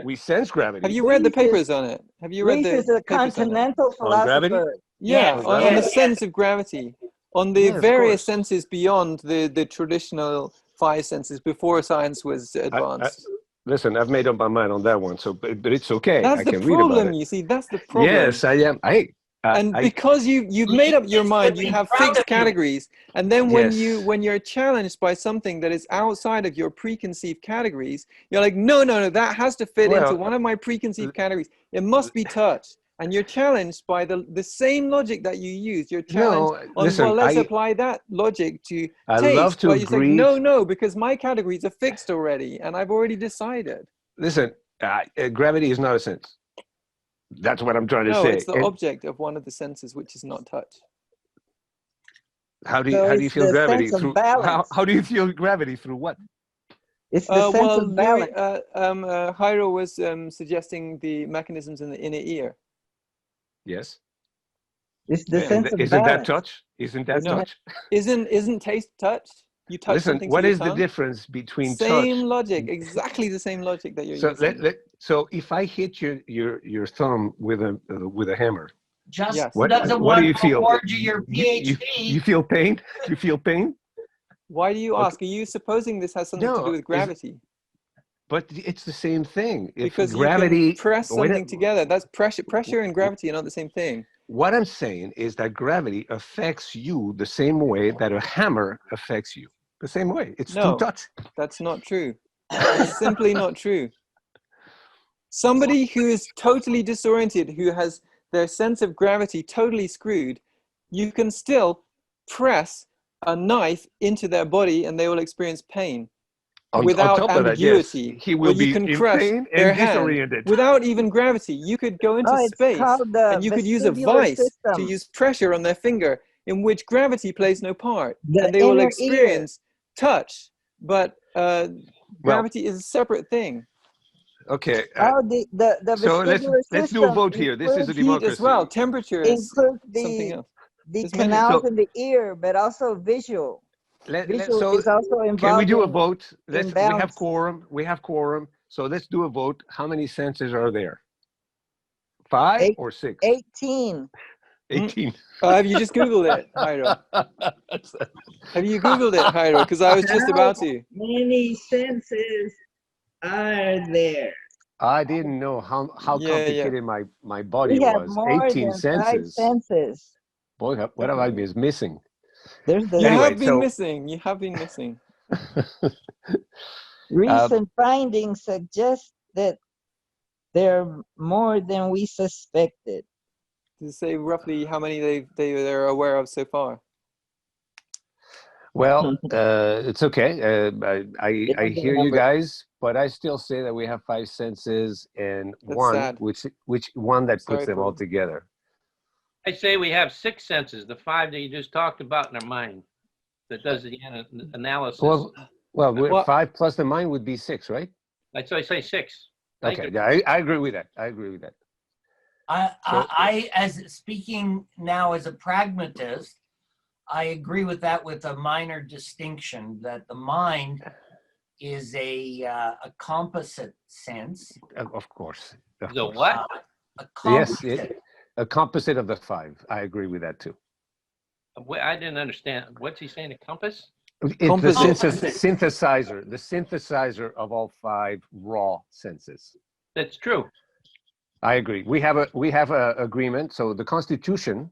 [SPEAKER 2] We sense
[SPEAKER 5] Have
[SPEAKER 2] gravity
[SPEAKER 5] you read the
[SPEAKER 1] Reese is,
[SPEAKER 5] papers on it? Have you read
[SPEAKER 1] Reese
[SPEAKER 5] the
[SPEAKER 1] is a
[SPEAKER 5] papers on it?
[SPEAKER 1] continental
[SPEAKER 2] on gravity.
[SPEAKER 1] philosopher.
[SPEAKER 5] Yeah,
[SPEAKER 3] Yes,
[SPEAKER 5] on the
[SPEAKER 3] yes,
[SPEAKER 5] sense of gravity, on the
[SPEAKER 2] Yeah, of
[SPEAKER 5] various
[SPEAKER 2] course.
[SPEAKER 5] senses beyond the traditional five senses before science was
[SPEAKER 2] I,
[SPEAKER 5] advanced.
[SPEAKER 2] listen, I've made up my mind on that one. So, but it's okay.
[SPEAKER 5] That's
[SPEAKER 2] I
[SPEAKER 5] the
[SPEAKER 2] can read about
[SPEAKER 5] problem,
[SPEAKER 2] it.
[SPEAKER 5] you see. That's the problem.
[SPEAKER 2] Yes, I am.
[SPEAKER 5] And
[SPEAKER 2] I
[SPEAKER 5] because you've made up your
[SPEAKER 3] Leibniz
[SPEAKER 5] mind,
[SPEAKER 3] could
[SPEAKER 5] you
[SPEAKER 3] be
[SPEAKER 5] have
[SPEAKER 3] proud of
[SPEAKER 5] fixed
[SPEAKER 3] you.
[SPEAKER 5] categories, and then
[SPEAKER 2] yes.
[SPEAKER 5] when you're challenged by something that is outside of your preconceived categories, you're like, no, that has to fit into
[SPEAKER 2] Well,
[SPEAKER 5] one of my preconceived categories. It must be touch. And you're challenged by the same logic that you use. You're challenged
[SPEAKER 2] no.
[SPEAKER 5] on, well,
[SPEAKER 2] Listen,
[SPEAKER 5] let's apply that logic to
[SPEAKER 2] I love
[SPEAKER 5] taste.
[SPEAKER 2] to
[SPEAKER 5] But you say,
[SPEAKER 2] agree.
[SPEAKER 5] no, because my categories are fixed already, and I've already decided.
[SPEAKER 2] Listen, gravity is not a sense. That's what I'm trying to
[SPEAKER 5] No, it's
[SPEAKER 2] say.
[SPEAKER 5] the
[SPEAKER 2] And
[SPEAKER 5] object of one of the senses, which is not touch.
[SPEAKER 1] So
[SPEAKER 2] how do you
[SPEAKER 1] it's
[SPEAKER 2] feel
[SPEAKER 1] the
[SPEAKER 2] gravity
[SPEAKER 1] sense of
[SPEAKER 2] through?
[SPEAKER 1] balance.
[SPEAKER 2] How do you feel gravity through what?
[SPEAKER 1] It's the sense
[SPEAKER 5] Well,
[SPEAKER 1] of balance.
[SPEAKER 5] Jairo was suggesting the mechanisms in the inner ear.
[SPEAKER 2] Yes.
[SPEAKER 1] It's the
[SPEAKER 5] Yeah.
[SPEAKER 1] sense of
[SPEAKER 2] Isn't that
[SPEAKER 1] balance.
[SPEAKER 2] touch? Isn't that
[SPEAKER 5] No,
[SPEAKER 2] touch?
[SPEAKER 5] isn't taste touch? You touch
[SPEAKER 2] Listen,
[SPEAKER 5] something to
[SPEAKER 2] what
[SPEAKER 5] your
[SPEAKER 2] is the
[SPEAKER 5] tongue.
[SPEAKER 2] difference between
[SPEAKER 5] Same
[SPEAKER 2] touch?
[SPEAKER 5] logic, exactly the same logic that you're
[SPEAKER 2] So
[SPEAKER 5] using.
[SPEAKER 2] so if I hit your thumb with a hammer,
[SPEAKER 3] Justin
[SPEAKER 5] Yes.
[SPEAKER 3] doesn't
[SPEAKER 2] what do
[SPEAKER 3] want
[SPEAKER 2] you
[SPEAKER 3] to
[SPEAKER 2] feel?
[SPEAKER 3] award you your
[SPEAKER 2] You
[SPEAKER 3] PhD.
[SPEAKER 2] feel pain? You feel pain?
[SPEAKER 5] Why do you
[SPEAKER 2] Okay.
[SPEAKER 5] ask? Are you supposing this has something to do
[SPEAKER 2] No,
[SPEAKER 5] with gravity?
[SPEAKER 2] but it's the same thing. If
[SPEAKER 5] Because you can
[SPEAKER 2] gravity,
[SPEAKER 5] press
[SPEAKER 2] wait,
[SPEAKER 5] something together. That's pressure. Pressure and gravity are not the same thing.
[SPEAKER 2] what I'm saying is that gravity affects you the same way that a hammer affects you. The same way. It's through
[SPEAKER 5] No,
[SPEAKER 2] touch.
[SPEAKER 5] that's not true. That's simply not true. Somebody who is totally disoriented, who has their sense of gravity totally screwed, you can still press a knife into their body and they will experience pain
[SPEAKER 2] On
[SPEAKER 5] without
[SPEAKER 2] top of that, yes,
[SPEAKER 5] ambiguity.
[SPEAKER 2] he
[SPEAKER 5] Or
[SPEAKER 2] will
[SPEAKER 5] you
[SPEAKER 2] be
[SPEAKER 5] can
[SPEAKER 2] in
[SPEAKER 5] crush
[SPEAKER 2] pain
[SPEAKER 5] their
[SPEAKER 2] and
[SPEAKER 5] hand
[SPEAKER 2] disoriented.
[SPEAKER 5] without even gravity. You could go into
[SPEAKER 1] Oh, it's
[SPEAKER 5] space
[SPEAKER 1] called the
[SPEAKER 5] and you could use a
[SPEAKER 1] vestibular
[SPEAKER 5] vice to
[SPEAKER 1] system.
[SPEAKER 5] use pressure on their finger in which gravity plays no part.
[SPEAKER 1] The
[SPEAKER 5] And they will
[SPEAKER 1] inner ear.
[SPEAKER 5] experience touch, but
[SPEAKER 2] Well,
[SPEAKER 5] gravity is a separate thing.
[SPEAKER 2] okay.
[SPEAKER 1] Oh, the
[SPEAKER 2] So
[SPEAKER 1] vestibular
[SPEAKER 2] let's do a
[SPEAKER 1] system
[SPEAKER 2] vote here. This is a
[SPEAKER 5] Heat as well.
[SPEAKER 2] democracy.
[SPEAKER 5] Temperature is
[SPEAKER 1] includes
[SPEAKER 5] something else.
[SPEAKER 1] the
[SPEAKER 5] There's many.
[SPEAKER 1] canals
[SPEAKER 2] So
[SPEAKER 1] in the ear, but also visual. Visual
[SPEAKER 2] so
[SPEAKER 1] is also
[SPEAKER 2] can we
[SPEAKER 1] involved
[SPEAKER 2] do a vote?
[SPEAKER 1] in
[SPEAKER 2] We have
[SPEAKER 1] balance.
[SPEAKER 2] quorum. We have quorum. So let's do a vote. How many senses are there? 5
[SPEAKER 1] Eight,
[SPEAKER 2] or 6?
[SPEAKER 1] 18.
[SPEAKER 2] 18.
[SPEAKER 5] Have you just Googled it, Jairo? Have you Googled it, Jairo? Because I was just
[SPEAKER 1] How
[SPEAKER 5] about to.
[SPEAKER 1] many senses are there?
[SPEAKER 2] I didn't know how
[SPEAKER 5] Yeah.
[SPEAKER 2] complicated my body
[SPEAKER 1] We have
[SPEAKER 2] was.
[SPEAKER 1] more
[SPEAKER 2] 18
[SPEAKER 1] than five
[SPEAKER 2] senses.
[SPEAKER 1] senses.
[SPEAKER 2] Boy, what have I been missing?
[SPEAKER 1] There's the
[SPEAKER 5] You
[SPEAKER 2] Anyway,
[SPEAKER 5] have been missing. You have been missing.
[SPEAKER 1] recent findings suggest that there are more than we suspected.
[SPEAKER 5] To say roughly how many they're aware of so far.
[SPEAKER 2] well, it's okay.
[SPEAKER 1] They
[SPEAKER 2] I
[SPEAKER 1] have the
[SPEAKER 2] hear you
[SPEAKER 1] number.
[SPEAKER 2] guys, but I still say that we have 5 senses and
[SPEAKER 5] That's
[SPEAKER 2] one,
[SPEAKER 5] sad.
[SPEAKER 2] which one that puts
[SPEAKER 5] Sorry
[SPEAKER 2] them
[SPEAKER 5] for
[SPEAKER 2] all
[SPEAKER 5] you.
[SPEAKER 2] together.
[SPEAKER 4] I say we have 6 senses, the 5 that you just talked about in our mind that does the analysis.
[SPEAKER 2] Well,
[SPEAKER 5] Well,
[SPEAKER 2] 5 plus the mind would be 6, right?
[SPEAKER 4] So I say 6. Thank
[SPEAKER 2] Okay,
[SPEAKER 4] you.
[SPEAKER 2] yeah, I agree with that. I agree with that.
[SPEAKER 3] I, as speaking now as a pragmatist, I agree with that with a minor distinction that the mind is a composite sense.
[SPEAKER 2] Of course. Of
[SPEAKER 4] The
[SPEAKER 2] course.
[SPEAKER 4] what?
[SPEAKER 3] A
[SPEAKER 2] Yes,
[SPEAKER 3] composite.
[SPEAKER 2] a composite of the 5. I agree with that too.
[SPEAKER 4] I didn't understand. What's he saying? A compass?
[SPEAKER 2] It's the
[SPEAKER 5] Composite.
[SPEAKER 2] the synthesizer of all 5 raw senses.
[SPEAKER 4] That's true.
[SPEAKER 2] I agree. We have a agreement. So the Constitution,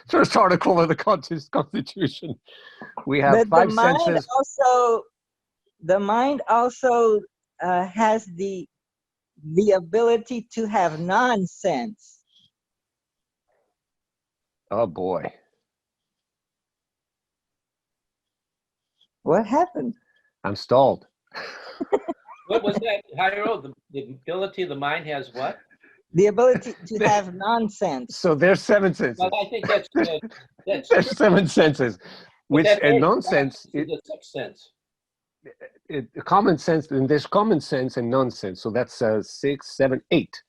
[SPEAKER 2] first article of the Constitution, we have
[SPEAKER 1] But
[SPEAKER 2] 5 senses.
[SPEAKER 1] the mind also has the ability to have nonsense?
[SPEAKER 2] Oh boy.
[SPEAKER 1] What happened?
[SPEAKER 2] I'm stalled.
[SPEAKER 4] What was that, Jairo? The ability of the mind has what?
[SPEAKER 1] The ability to have nonsense.
[SPEAKER 2] So there's 7 senses.
[SPEAKER 4] Well, I think that's
[SPEAKER 2] There's 7 senses, which
[SPEAKER 4] that
[SPEAKER 2] and
[SPEAKER 4] is
[SPEAKER 2] nonsense.
[SPEAKER 4] the sixth sense.
[SPEAKER 2] Common sense, and there's common sense and nonsense. So that's 6, 7, 8.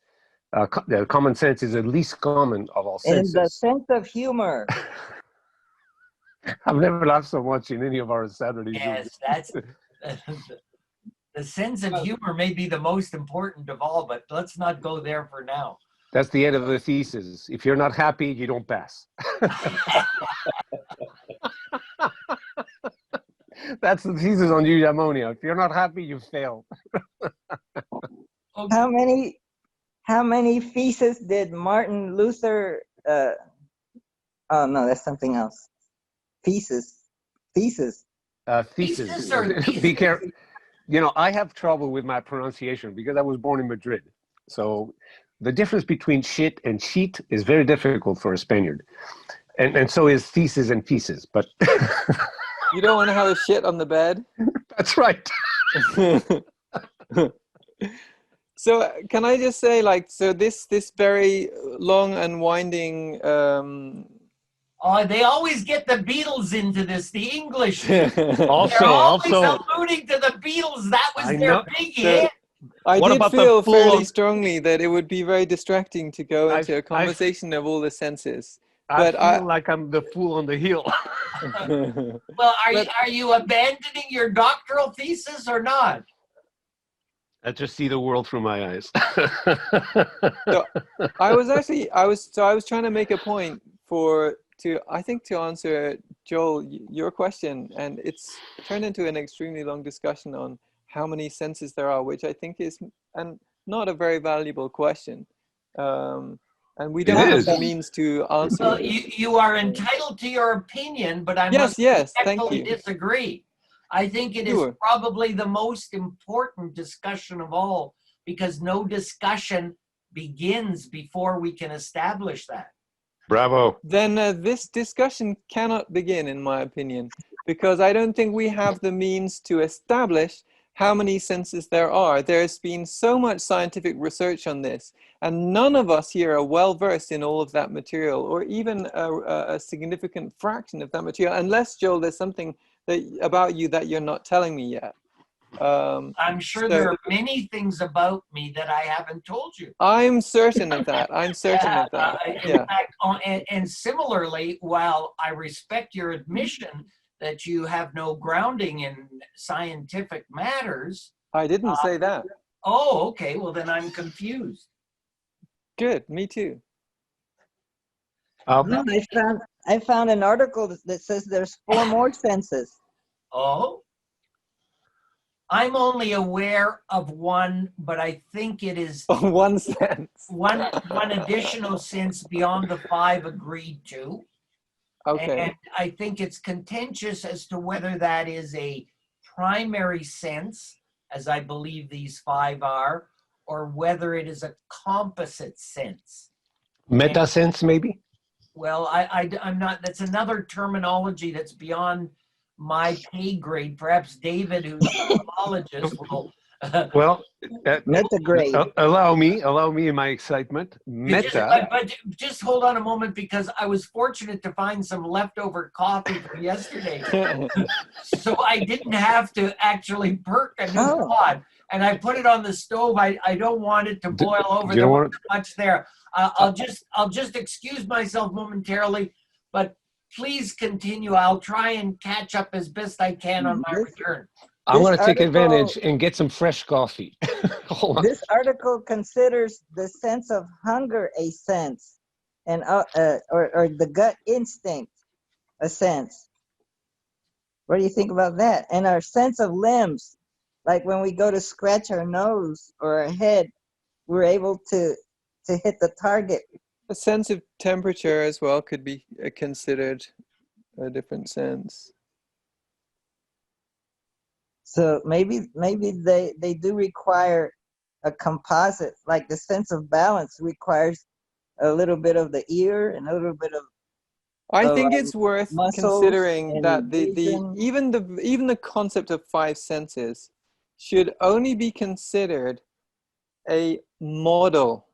[SPEAKER 2] The common sense is the least common of all
[SPEAKER 1] And the
[SPEAKER 2] senses.
[SPEAKER 1] sense of humor.
[SPEAKER 2] I've never laughed so much in any of our Saturday Zooms.
[SPEAKER 3] Yes, that's the sense of humor may be the most important of all, but let's not go there for now.
[SPEAKER 2] That's the end of the thesis. If you're not happy, you don't pass. That's the thesis on eudaimonia. If you're not happy, you fail.
[SPEAKER 1] How many feces did Martin Luther? Oh no, that's something else. Thesis.
[SPEAKER 2] Thesis.
[SPEAKER 3] Thesis or
[SPEAKER 2] Be
[SPEAKER 3] thesis?
[SPEAKER 2] careful. You know, I have trouble with my pronunciation because I was born in Madrid. So the difference between shit and sheet is very difficult for a Spaniard. And so is thesis and thesis. But
[SPEAKER 5] You don't want to have a shit on the bed?
[SPEAKER 2] that's right.
[SPEAKER 5] So can I just say, like, so this very long and winding
[SPEAKER 3] Oh, they always get the Beatles into this, the English. They're
[SPEAKER 2] Also,
[SPEAKER 3] always alluding to the Beatles. That was
[SPEAKER 2] I
[SPEAKER 3] their
[SPEAKER 2] know.
[SPEAKER 3] big
[SPEAKER 5] So-
[SPEAKER 3] hit.
[SPEAKER 5] I
[SPEAKER 2] What
[SPEAKER 5] did
[SPEAKER 2] about the
[SPEAKER 5] feel
[SPEAKER 2] full
[SPEAKER 5] fairly
[SPEAKER 2] on-
[SPEAKER 5] strongly that it would be very distracting to go into a
[SPEAKER 2] I've-
[SPEAKER 5] conversation of all the senses.
[SPEAKER 2] I
[SPEAKER 5] But
[SPEAKER 2] feel like I'm the fool on the hill.
[SPEAKER 3] Well, are you abandoning your doctoral thesis or not?
[SPEAKER 2] I just see the world through my eyes.
[SPEAKER 5] So I was trying to make a point to answer Joel your question, and it's turned into an extremely long discussion on how many senses there are, which I think is not a very valuable question, and we don't
[SPEAKER 2] It
[SPEAKER 5] have
[SPEAKER 2] is.
[SPEAKER 5] the means to answer
[SPEAKER 3] Well,
[SPEAKER 5] it.
[SPEAKER 3] you are entitled to your opinion, but I
[SPEAKER 5] Yes,
[SPEAKER 3] must
[SPEAKER 5] thank
[SPEAKER 3] respectfully
[SPEAKER 5] you.
[SPEAKER 3] disagree. I think it is
[SPEAKER 5] Sure.
[SPEAKER 3] probably the most important discussion of all, because no discussion begins before we can establish that.
[SPEAKER 2] Bravo.
[SPEAKER 5] Then this discussion cannot begin, in my opinion, because I don't think we have the means to establish how many senses there are. There's been so much scientific research on this, and none of us here are well versed in all of that material, or even a significant fraction of that material, unless, Joel, there's something about you that you're not telling me yet.
[SPEAKER 3] I'm sure
[SPEAKER 5] So-
[SPEAKER 3] there are many things about me that I haven't told you.
[SPEAKER 5] I'm certain of that. I'm certain of that.
[SPEAKER 3] In
[SPEAKER 5] Yeah.
[SPEAKER 3] fact, and similarly, while I respect your admission that you have no grounding in scientific matters,
[SPEAKER 5] I didn't say that.
[SPEAKER 3] oh, okay, well then I'm confused.
[SPEAKER 5] Good. Me too.
[SPEAKER 1] No, I found an article that says there's 4 more senses.
[SPEAKER 3] Oh, I'm only aware of one, but I think it is
[SPEAKER 5] One sense.
[SPEAKER 3] one additional sense beyond the 5 agreed to.
[SPEAKER 5] Okay.
[SPEAKER 3] And I think it's contentious as to whether that is a primary sense, as I believe these 5 are, or whether it is a composite sense.
[SPEAKER 2] Meta sense, maybe?
[SPEAKER 3] Well, I'm not, that's another terminology that's beyond my pay grade. Perhaps David, who's a philologist, will.
[SPEAKER 2] Well,
[SPEAKER 1] Metagrade.
[SPEAKER 2] allow me in my excitement. Meta.
[SPEAKER 3] But just hold on a moment, because I was fortunate to find some leftover coffee from yesterday. So I didn't have to actually perk a new pot, and I put it on the stove. I don't want it to boil over. There wasn't much there. I'll just excuse myself momentarily, but please continue. I'll try and catch up as best I can on my return.
[SPEAKER 2] I'm going to take
[SPEAKER 1] article-
[SPEAKER 2] advantage and get some fresh coffee. Hold on.
[SPEAKER 1] This article considers the sense of hunger a sense, and or the gut instinct a sense. What do you think about that? And our sense of limbs, like when we go to scratch our nose or our head, we're able to hit the target.
[SPEAKER 5] A sense of temperature as well could be considered a different sense.
[SPEAKER 1] So maybe they do require a composite, like the sense of balance requires a little bit of the ear and a little bit
[SPEAKER 5] I
[SPEAKER 1] of
[SPEAKER 5] think it's worth
[SPEAKER 1] muscles
[SPEAKER 5] considering that
[SPEAKER 1] and vision.
[SPEAKER 5] even the concept of five senses should only be considered a model,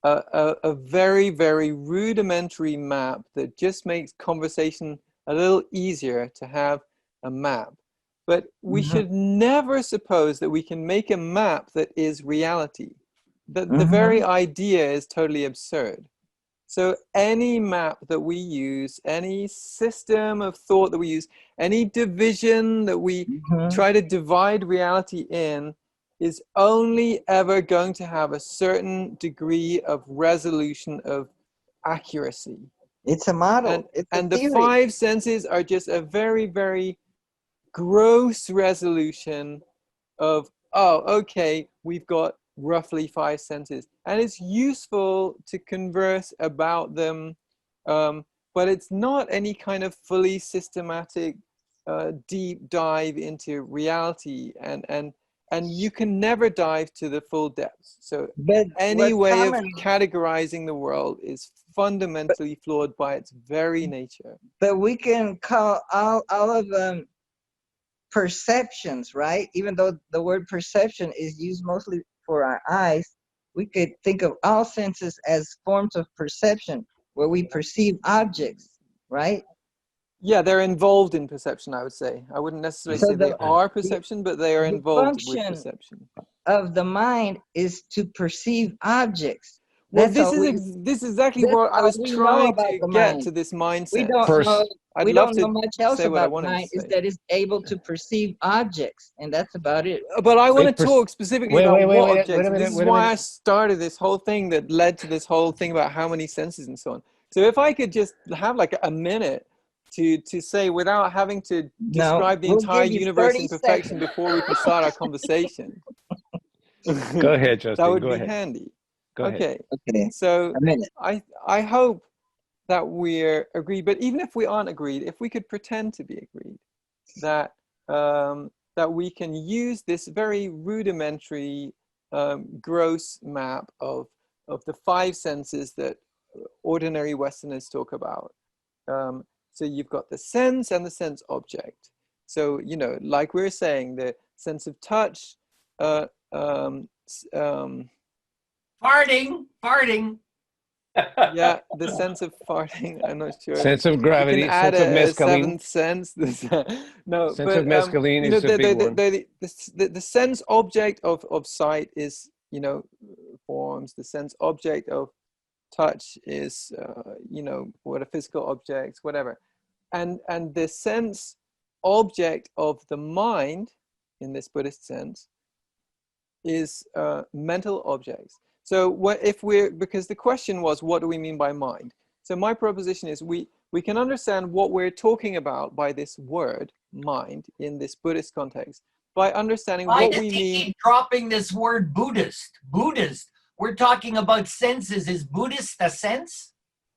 [SPEAKER 5] a very, very rudimentary map that just makes conversation a little easier to have a map. But we should never suppose that we can make a map that is reality. The very idea is totally absurd. So any map that we use, any system of thought that we use, any division that we try to divide reality in is only ever going to have a certain degree of resolution of accuracy.
[SPEAKER 1] It's a model. It's a
[SPEAKER 5] And the
[SPEAKER 1] theory.
[SPEAKER 5] five senses are just a very, very gross resolution of, oh, okay, we've got roughly five senses. And it's useful to converse about them, but it's not any kind of fully systematic deep dive into reality. And you can never dive to the full depths. So
[SPEAKER 1] But
[SPEAKER 5] any
[SPEAKER 1] what's
[SPEAKER 5] way of
[SPEAKER 1] common,
[SPEAKER 5] categorizing the world is fundamentally flawed by its very nature.
[SPEAKER 1] but we can call all of them perceptions, right? Even though the word perception is used mostly for our eyes, we could think of all senses as forms of perception where we perceive objects, right?
[SPEAKER 5] Yeah, they're involved in perception, I would say. I wouldn't necessarily
[SPEAKER 1] So
[SPEAKER 5] say they are
[SPEAKER 1] the,
[SPEAKER 5] perception, but they are
[SPEAKER 1] the
[SPEAKER 5] involved with
[SPEAKER 1] function
[SPEAKER 5] perception.
[SPEAKER 1] of the mind is to perceive objects.
[SPEAKER 5] Well,
[SPEAKER 1] That's all we
[SPEAKER 5] this is exactly
[SPEAKER 1] that's
[SPEAKER 5] what I
[SPEAKER 1] all
[SPEAKER 5] was
[SPEAKER 1] we know
[SPEAKER 5] trying
[SPEAKER 1] about
[SPEAKER 5] to
[SPEAKER 1] the
[SPEAKER 5] get
[SPEAKER 1] mind.
[SPEAKER 5] to, this
[SPEAKER 1] We
[SPEAKER 5] mindset.
[SPEAKER 1] don't know
[SPEAKER 2] First,
[SPEAKER 5] I'd
[SPEAKER 1] we
[SPEAKER 5] love
[SPEAKER 1] don't
[SPEAKER 5] to
[SPEAKER 1] know much else
[SPEAKER 5] say what I
[SPEAKER 1] about the
[SPEAKER 5] wanted to
[SPEAKER 1] mind, is
[SPEAKER 5] say.
[SPEAKER 1] that it's able to perceive objects, and that's about it.
[SPEAKER 5] But I want to
[SPEAKER 2] Wait,
[SPEAKER 5] talk specifically
[SPEAKER 2] wait,
[SPEAKER 5] about
[SPEAKER 2] wait, wait,
[SPEAKER 5] what
[SPEAKER 2] wait,
[SPEAKER 5] objects.
[SPEAKER 2] wait a minute,
[SPEAKER 5] This is
[SPEAKER 2] wait a
[SPEAKER 5] why I
[SPEAKER 2] minute.
[SPEAKER 5] started this whole thing that led to this whole thing about how many senses and so on. So if I could just have like a minute to say, without having to
[SPEAKER 1] No,
[SPEAKER 5] describe the
[SPEAKER 1] we'll
[SPEAKER 5] entire
[SPEAKER 1] give you
[SPEAKER 5] universe
[SPEAKER 1] 30
[SPEAKER 5] in perfection
[SPEAKER 1] seconds.
[SPEAKER 5] before we can start our conversation.
[SPEAKER 2] Go ahead,
[SPEAKER 5] That
[SPEAKER 2] Justin.
[SPEAKER 5] would
[SPEAKER 2] Go
[SPEAKER 5] be
[SPEAKER 2] ahead.
[SPEAKER 5] handy.
[SPEAKER 2] Go ahead.
[SPEAKER 5] Okay,
[SPEAKER 1] Okay,
[SPEAKER 5] so
[SPEAKER 1] a minute.
[SPEAKER 5] I hope that we're agreed, but even if we aren't agreed, if we could pretend to be agreed, that that we can use this very rudimentary, gross map of the five senses that ordinary Westerners talk about. So you've got the sense and the sense object. So, you know, like we were saying, the sense of touch,
[SPEAKER 3] Farting.
[SPEAKER 5] yeah, the sense of farting. I'm not sure.
[SPEAKER 2] Sense of
[SPEAKER 5] You can
[SPEAKER 2] gravity,
[SPEAKER 5] add
[SPEAKER 2] sense of
[SPEAKER 5] a
[SPEAKER 2] mescaline.
[SPEAKER 5] seventh sense. No,
[SPEAKER 2] Sense of
[SPEAKER 5] but
[SPEAKER 2] mescaline
[SPEAKER 5] you know,
[SPEAKER 2] is a big one.
[SPEAKER 5] the sense object of sight is, you know, forms. The sense object of touch is, you know, what a physical object, whatever. And the sense object of the mind, in this Buddhist sense, is mental objects. So what if we're, because the question was, what do we mean by mind? So my proposition is we can understand what we're talking about by this word, mind, in this Buddhist context, by understanding
[SPEAKER 3] Why
[SPEAKER 5] what
[SPEAKER 3] does
[SPEAKER 5] we
[SPEAKER 3] he
[SPEAKER 5] mean.
[SPEAKER 3] keep dropping this word Buddhist? Buddhist. We're talking about senses. Is Buddhist a sense?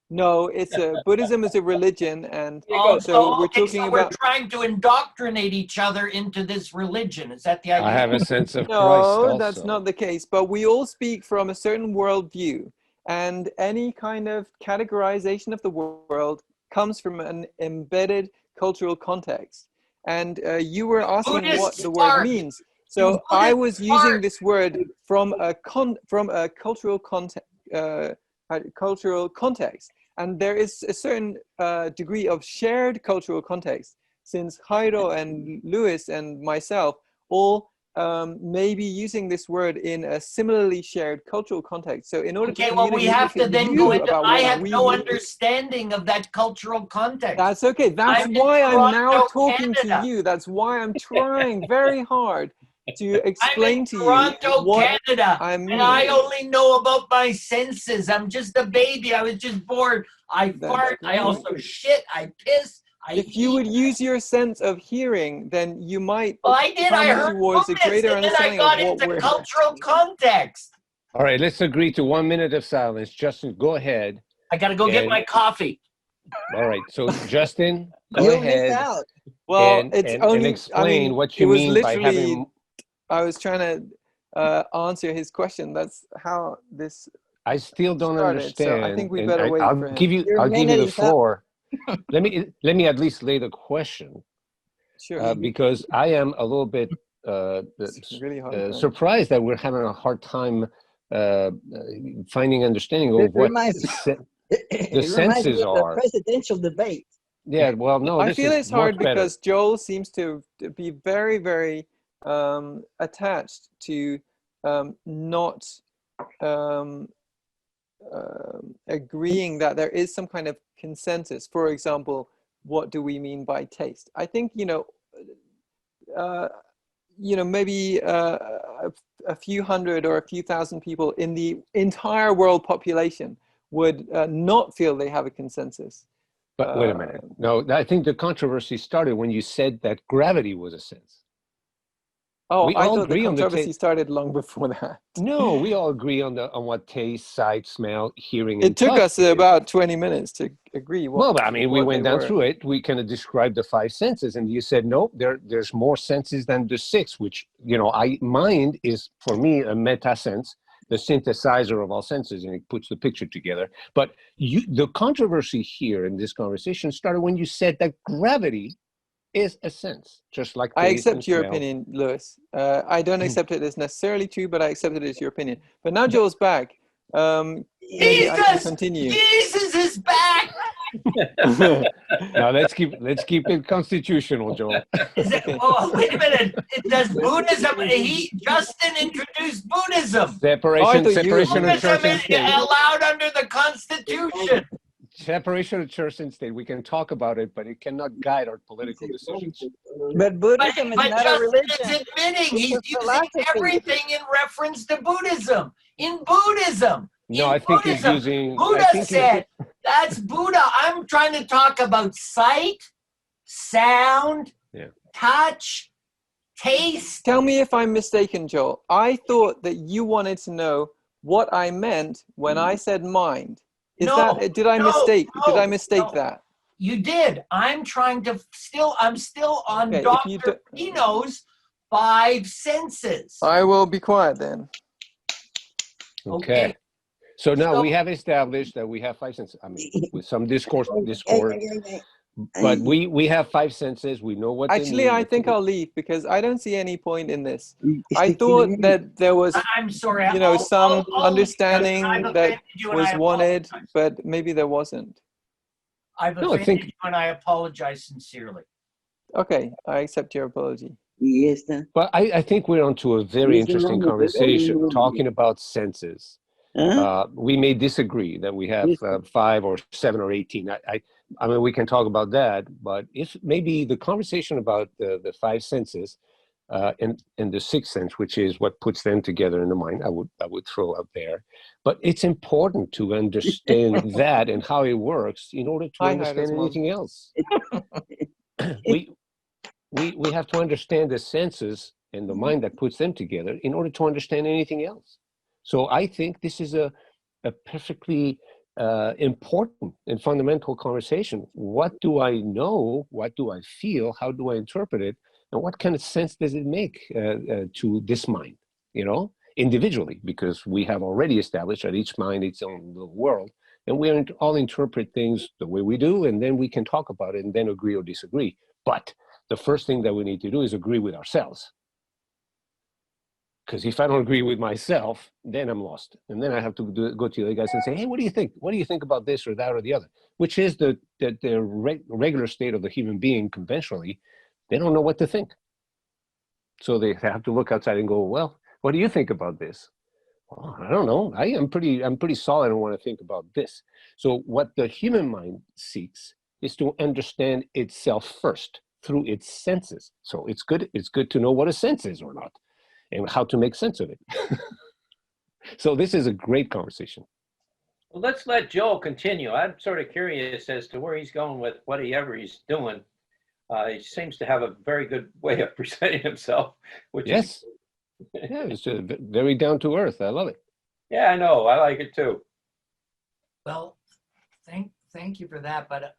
[SPEAKER 5] No, it's Buddhism is a religion, and
[SPEAKER 3] Oh,
[SPEAKER 5] so we're
[SPEAKER 3] okay,
[SPEAKER 5] talking
[SPEAKER 3] so we're
[SPEAKER 5] about.
[SPEAKER 3] trying to indoctrinate each other into this religion. Is that the
[SPEAKER 2] I have
[SPEAKER 3] idea?
[SPEAKER 2] a sense of Christ
[SPEAKER 5] No, that's
[SPEAKER 2] also.
[SPEAKER 5] not the case. But we all speak from a certain worldview, and any kind of categorization of the world comes from an embedded cultural context. And you were asking what
[SPEAKER 3] Buddhists
[SPEAKER 5] the word
[SPEAKER 3] fart.
[SPEAKER 5] means.
[SPEAKER 3] Do
[SPEAKER 5] So I was
[SPEAKER 3] Buddhists
[SPEAKER 5] using
[SPEAKER 3] fart?
[SPEAKER 5] this word from a cultural cultural context, and there is a certain degree of shared cultural context, since Jairo and Lewis and myself all may be using this word in a similarly shared cultural context. So in order to
[SPEAKER 3] Okay, well, we
[SPEAKER 5] communicate
[SPEAKER 3] have to
[SPEAKER 5] with
[SPEAKER 3] then go
[SPEAKER 5] you
[SPEAKER 3] into.
[SPEAKER 5] about
[SPEAKER 3] I
[SPEAKER 5] what
[SPEAKER 3] have
[SPEAKER 5] we
[SPEAKER 3] no
[SPEAKER 5] mean,
[SPEAKER 3] understanding of that cultural context.
[SPEAKER 5] that's okay. That's
[SPEAKER 3] I'm in
[SPEAKER 5] why I'm now
[SPEAKER 3] Toronto,
[SPEAKER 5] talking to
[SPEAKER 3] Canada.
[SPEAKER 5] you. That's why I'm trying very hard to
[SPEAKER 3] I'm in
[SPEAKER 5] explain to you
[SPEAKER 3] Toronto,
[SPEAKER 5] what
[SPEAKER 3] Canada,
[SPEAKER 5] I
[SPEAKER 3] and I
[SPEAKER 5] mean.
[SPEAKER 3] only know about my senses. I'm just a baby. I was just born. I
[SPEAKER 5] That's
[SPEAKER 3] fart. I
[SPEAKER 5] great.
[SPEAKER 3] also shit. I piss. I
[SPEAKER 5] If you
[SPEAKER 3] eat.
[SPEAKER 5] would use your sense of hearing, then you might
[SPEAKER 3] Well, I did. I
[SPEAKER 5] come
[SPEAKER 3] heard
[SPEAKER 5] towards a
[SPEAKER 3] Buddhist,
[SPEAKER 5] greater
[SPEAKER 3] and then I
[SPEAKER 5] understanding of
[SPEAKER 3] got
[SPEAKER 5] what
[SPEAKER 3] into
[SPEAKER 5] we're.
[SPEAKER 3] cultural context.
[SPEAKER 2] All right, let's agree to 1 minute of silence. Justin, go ahead.
[SPEAKER 3] I got to go get
[SPEAKER 2] And
[SPEAKER 3] my coffee.
[SPEAKER 2] All right. So Justin, go
[SPEAKER 1] You'll miss
[SPEAKER 2] ahead
[SPEAKER 1] out.
[SPEAKER 5] Well,
[SPEAKER 2] and,
[SPEAKER 5] it's
[SPEAKER 2] and,
[SPEAKER 5] only,
[SPEAKER 2] and
[SPEAKER 5] I
[SPEAKER 2] explain
[SPEAKER 5] mean,
[SPEAKER 2] what
[SPEAKER 5] it
[SPEAKER 2] you
[SPEAKER 5] was
[SPEAKER 2] mean by
[SPEAKER 5] literally,
[SPEAKER 2] having.
[SPEAKER 5] I was trying to answer his question. That's how this
[SPEAKER 2] I still don't
[SPEAKER 5] started. So I
[SPEAKER 2] understand,
[SPEAKER 5] think we
[SPEAKER 2] and
[SPEAKER 5] better wait
[SPEAKER 2] I'll
[SPEAKER 5] for
[SPEAKER 2] give
[SPEAKER 5] him.
[SPEAKER 2] you
[SPEAKER 1] Your
[SPEAKER 2] I'll give you
[SPEAKER 1] minute
[SPEAKER 2] the
[SPEAKER 1] is up.
[SPEAKER 2] floor. Let me at least lay the question,
[SPEAKER 5] Sure.
[SPEAKER 2] because I am a little bit
[SPEAKER 5] It's really hard, right?
[SPEAKER 2] surprised that we're having a hard time finding understanding
[SPEAKER 1] It
[SPEAKER 2] of what
[SPEAKER 1] reminds
[SPEAKER 2] the
[SPEAKER 1] it reminds me
[SPEAKER 2] senses
[SPEAKER 1] of the
[SPEAKER 2] are.
[SPEAKER 1] presidential debate.
[SPEAKER 2] Yeah, well, no,
[SPEAKER 5] I
[SPEAKER 2] this
[SPEAKER 5] feel
[SPEAKER 2] is
[SPEAKER 5] it's
[SPEAKER 2] much
[SPEAKER 5] hard
[SPEAKER 2] better.
[SPEAKER 5] because Joel seems to be very, very attached to not um, agreeing that there is some kind of consensus. For example, what do we mean by taste? I think, maybe a few hundred or a few thousand people in the entire world population would not feel they have a consensus.
[SPEAKER 2] But wait a minute. No, I think the controversy started when you said that gravity was a sense.
[SPEAKER 5] Oh,
[SPEAKER 2] We
[SPEAKER 5] I
[SPEAKER 2] all
[SPEAKER 5] thought the
[SPEAKER 2] agree on the
[SPEAKER 5] controversy
[SPEAKER 2] taste.
[SPEAKER 5] started long before that.
[SPEAKER 2] No, we all agree on what taste, sight, smell, hearing,
[SPEAKER 5] It
[SPEAKER 2] and
[SPEAKER 5] took
[SPEAKER 2] touch
[SPEAKER 5] us
[SPEAKER 2] is.
[SPEAKER 5] about 20 minutes to agree
[SPEAKER 2] Well, but I mean, we
[SPEAKER 5] what
[SPEAKER 2] went
[SPEAKER 5] they
[SPEAKER 2] down
[SPEAKER 5] were.
[SPEAKER 2] through it. We kind of described the five senses, and you said no. There's more senses than the six. Which mind is for me a meta sense, the synthesizer of all senses, and it puts the picture together. But the controversy here in this conversation started when you said that gravity is a sense, just like
[SPEAKER 5] I
[SPEAKER 2] taste and
[SPEAKER 5] accept your
[SPEAKER 2] smell.
[SPEAKER 5] opinion, Lewis. I don't accept it as necessarily true, but I accept it as your opinion. But now Joel's back. Maybe I can continue.
[SPEAKER 3] Jesus is back.
[SPEAKER 2] Now let's keep it constitutional, Joel.
[SPEAKER 3] Is it?
[SPEAKER 5] Okay.
[SPEAKER 3] Oh, wait a minute. Does Buddhism? Justin introduced Buddhism.
[SPEAKER 2] Separation
[SPEAKER 5] thought you
[SPEAKER 2] of
[SPEAKER 5] introduced
[SPEAKER 2] church and
[SPEAKER 3] Buddhism is
[SPEAKER 2] state.
[SPEAKER 3] allowed under the Constitution.
[SPEAKER 2] Separation of church and state. We can talk about it, but it cannot guide our political decisions.
[SPEAKER 1] But Buddhism is
[SPEAKER 3] But
[SPEAKER 1] not a
[SPEAKER 3] Justin
[SPEAKER 1] religion.
[SPEAKER 3] is admitting he's
[SPEAKER 1] It's a
[SPEAKER 3] using
[SPEAKER 1] philosophy.
[SPEAKER 3] everything in reference to Buddhism. In Buddhism.
[SPEAKER 2] No,
[SPEAKER 3] in
[SPEAKER 2] I think he's
[SPEAKER 3] Buddhism,
[SPEAKER 2] using.
[SPEAKER 3] Buddha said, that's Buddha. I'm trying to talk about sight, sound,
[SPEAKER 2] Yeah.
[SPEAKER 3] touch, taste.
[SPEAKER 5] Tell me if I'm mistaken, Joel. I thought that you wanted to know what I meant when I said mind. Did I mistake that?
[SPEAKER 3] You did. I'm still on
[SPEAKER 5] Okay,
[SPEAKER 3] Dr. Pino's five senses.
[SPEAKER 5] I will be quiet then.
[SPEAKER 2] Okay. So now we have established that we have five senses. I mean, with some discord, but we have five senses. We know what
[SPEAKER 5] Actually,
[SPEAKER 2] they mean.
[SPEAKER 5] I think I'll leave because I don't see any point in this. I thought that there was,
[SPEAKER 3] I'm sorry.
[SPEAKER 5] some
[SPEAKER 3] I'll
[SPEAKER 5] understanding
[SPEAKER 3] I've
[SPEAKER 5] that
[SPEAKER 3] offended you and
[SPEAKER 5] was
[SPEAKER 3] I
[SPEAKER 5] wanted,
[SPEAKER 3] apologize.
[SPEAKER 5] but maybe there wasn't.
[SPEAKER 3] I've offended you and I apologize sincerely.
[SPEAKER 5] Okay, I accept your apology.
[SPEAKER 1] Yes, sir.
[SPEAKER 2] But I think we're onto a very interesting conversation talking about senses. We may disagree that we have 5 or 7 or 18. I mean, we can talk about that, but if maybe the conversation about the five senses and the sixth sense, which is what puts them together in the mind, I would throw out there. But it's important to understand that and how it works in order to understand anything else. We have to understand the senses and the mind that puts them together in order to understand anything else. So I think this is a perfectly important and fundamental conversation. What do I know? What do I feel? How do I interpret it? And what kind of sense does it make to this mind, individually? Because we have already established that each mind its own little world, and we all interpret things the way we do, and then we can talk about it and then agree or disagree. But the first thing that we need to do is agree with ourselves. Because if I don't agree with myself, then I'm lost. And then I have to go to the other guys and say, hey, what do you think? What do you think about this or that or the other? Which is the regular state of the human being conventionally. They don't know what to think. So they have to look outside and go, well, what do you think about this? Well, I don't know. I'm pretty solid on what I think about this. So what the human mind seeks is to understand itself first through its senses. So it's good to know what a sense is or not, and how to make sense of it. So this is a great conversation.
[SPEAKER 4] Well, let's let Joel continue. I'm sort of curious as to where he's going with whatever he's doing. He seems to have a very good way of presenting himself.
[SPEAKER 2] Yes. Yeah, it's very down to earth. I love it.
[SPEAKER 4] Yeah, I know. I like it too.
[SPEAKER 3] Well, thank you for that, but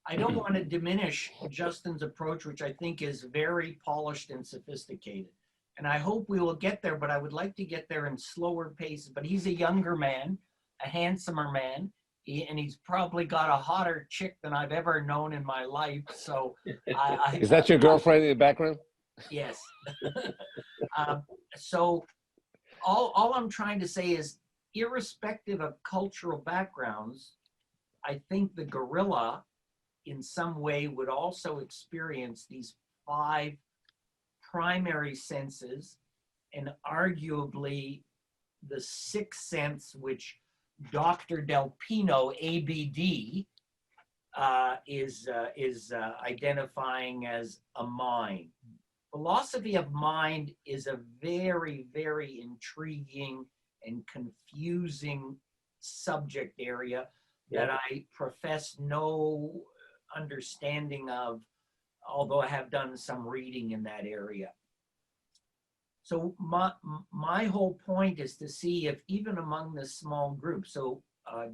[SPEAKER 3] I don't want to diminish Justin's approach, which I think is very polished and sophisticated. And I hope we will get there, but I would like to get there in slower paces. But he's a younger man, a handsomer man, and he's probably got a hotter chick than I've ever known in my life. So
[SPEAKER 2] Is that your girlfriend in the background?
[SPEAKER 3] Yes. So all I'm trying to say is, irrespective of cultural backgrounds, I think the gorilla in some way would also experience these 5 primary senses, and arguably the 6th sense, which Dr. Del Pino, ABD, is identifying as a mind. Philosophy of mind is a very, very intriguing and confusing subject area that I profess no understanding of, although I have done some reading in that area. So my whole point is to see if even among this small group, so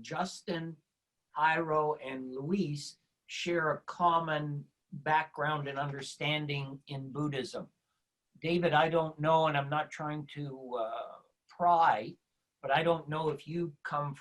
[SPEAKER 3] Justin, Jairo, and Luis share a common background and understanding in Buddhism. David, I don't know, and I'm not trying to pry, but I don't know if you come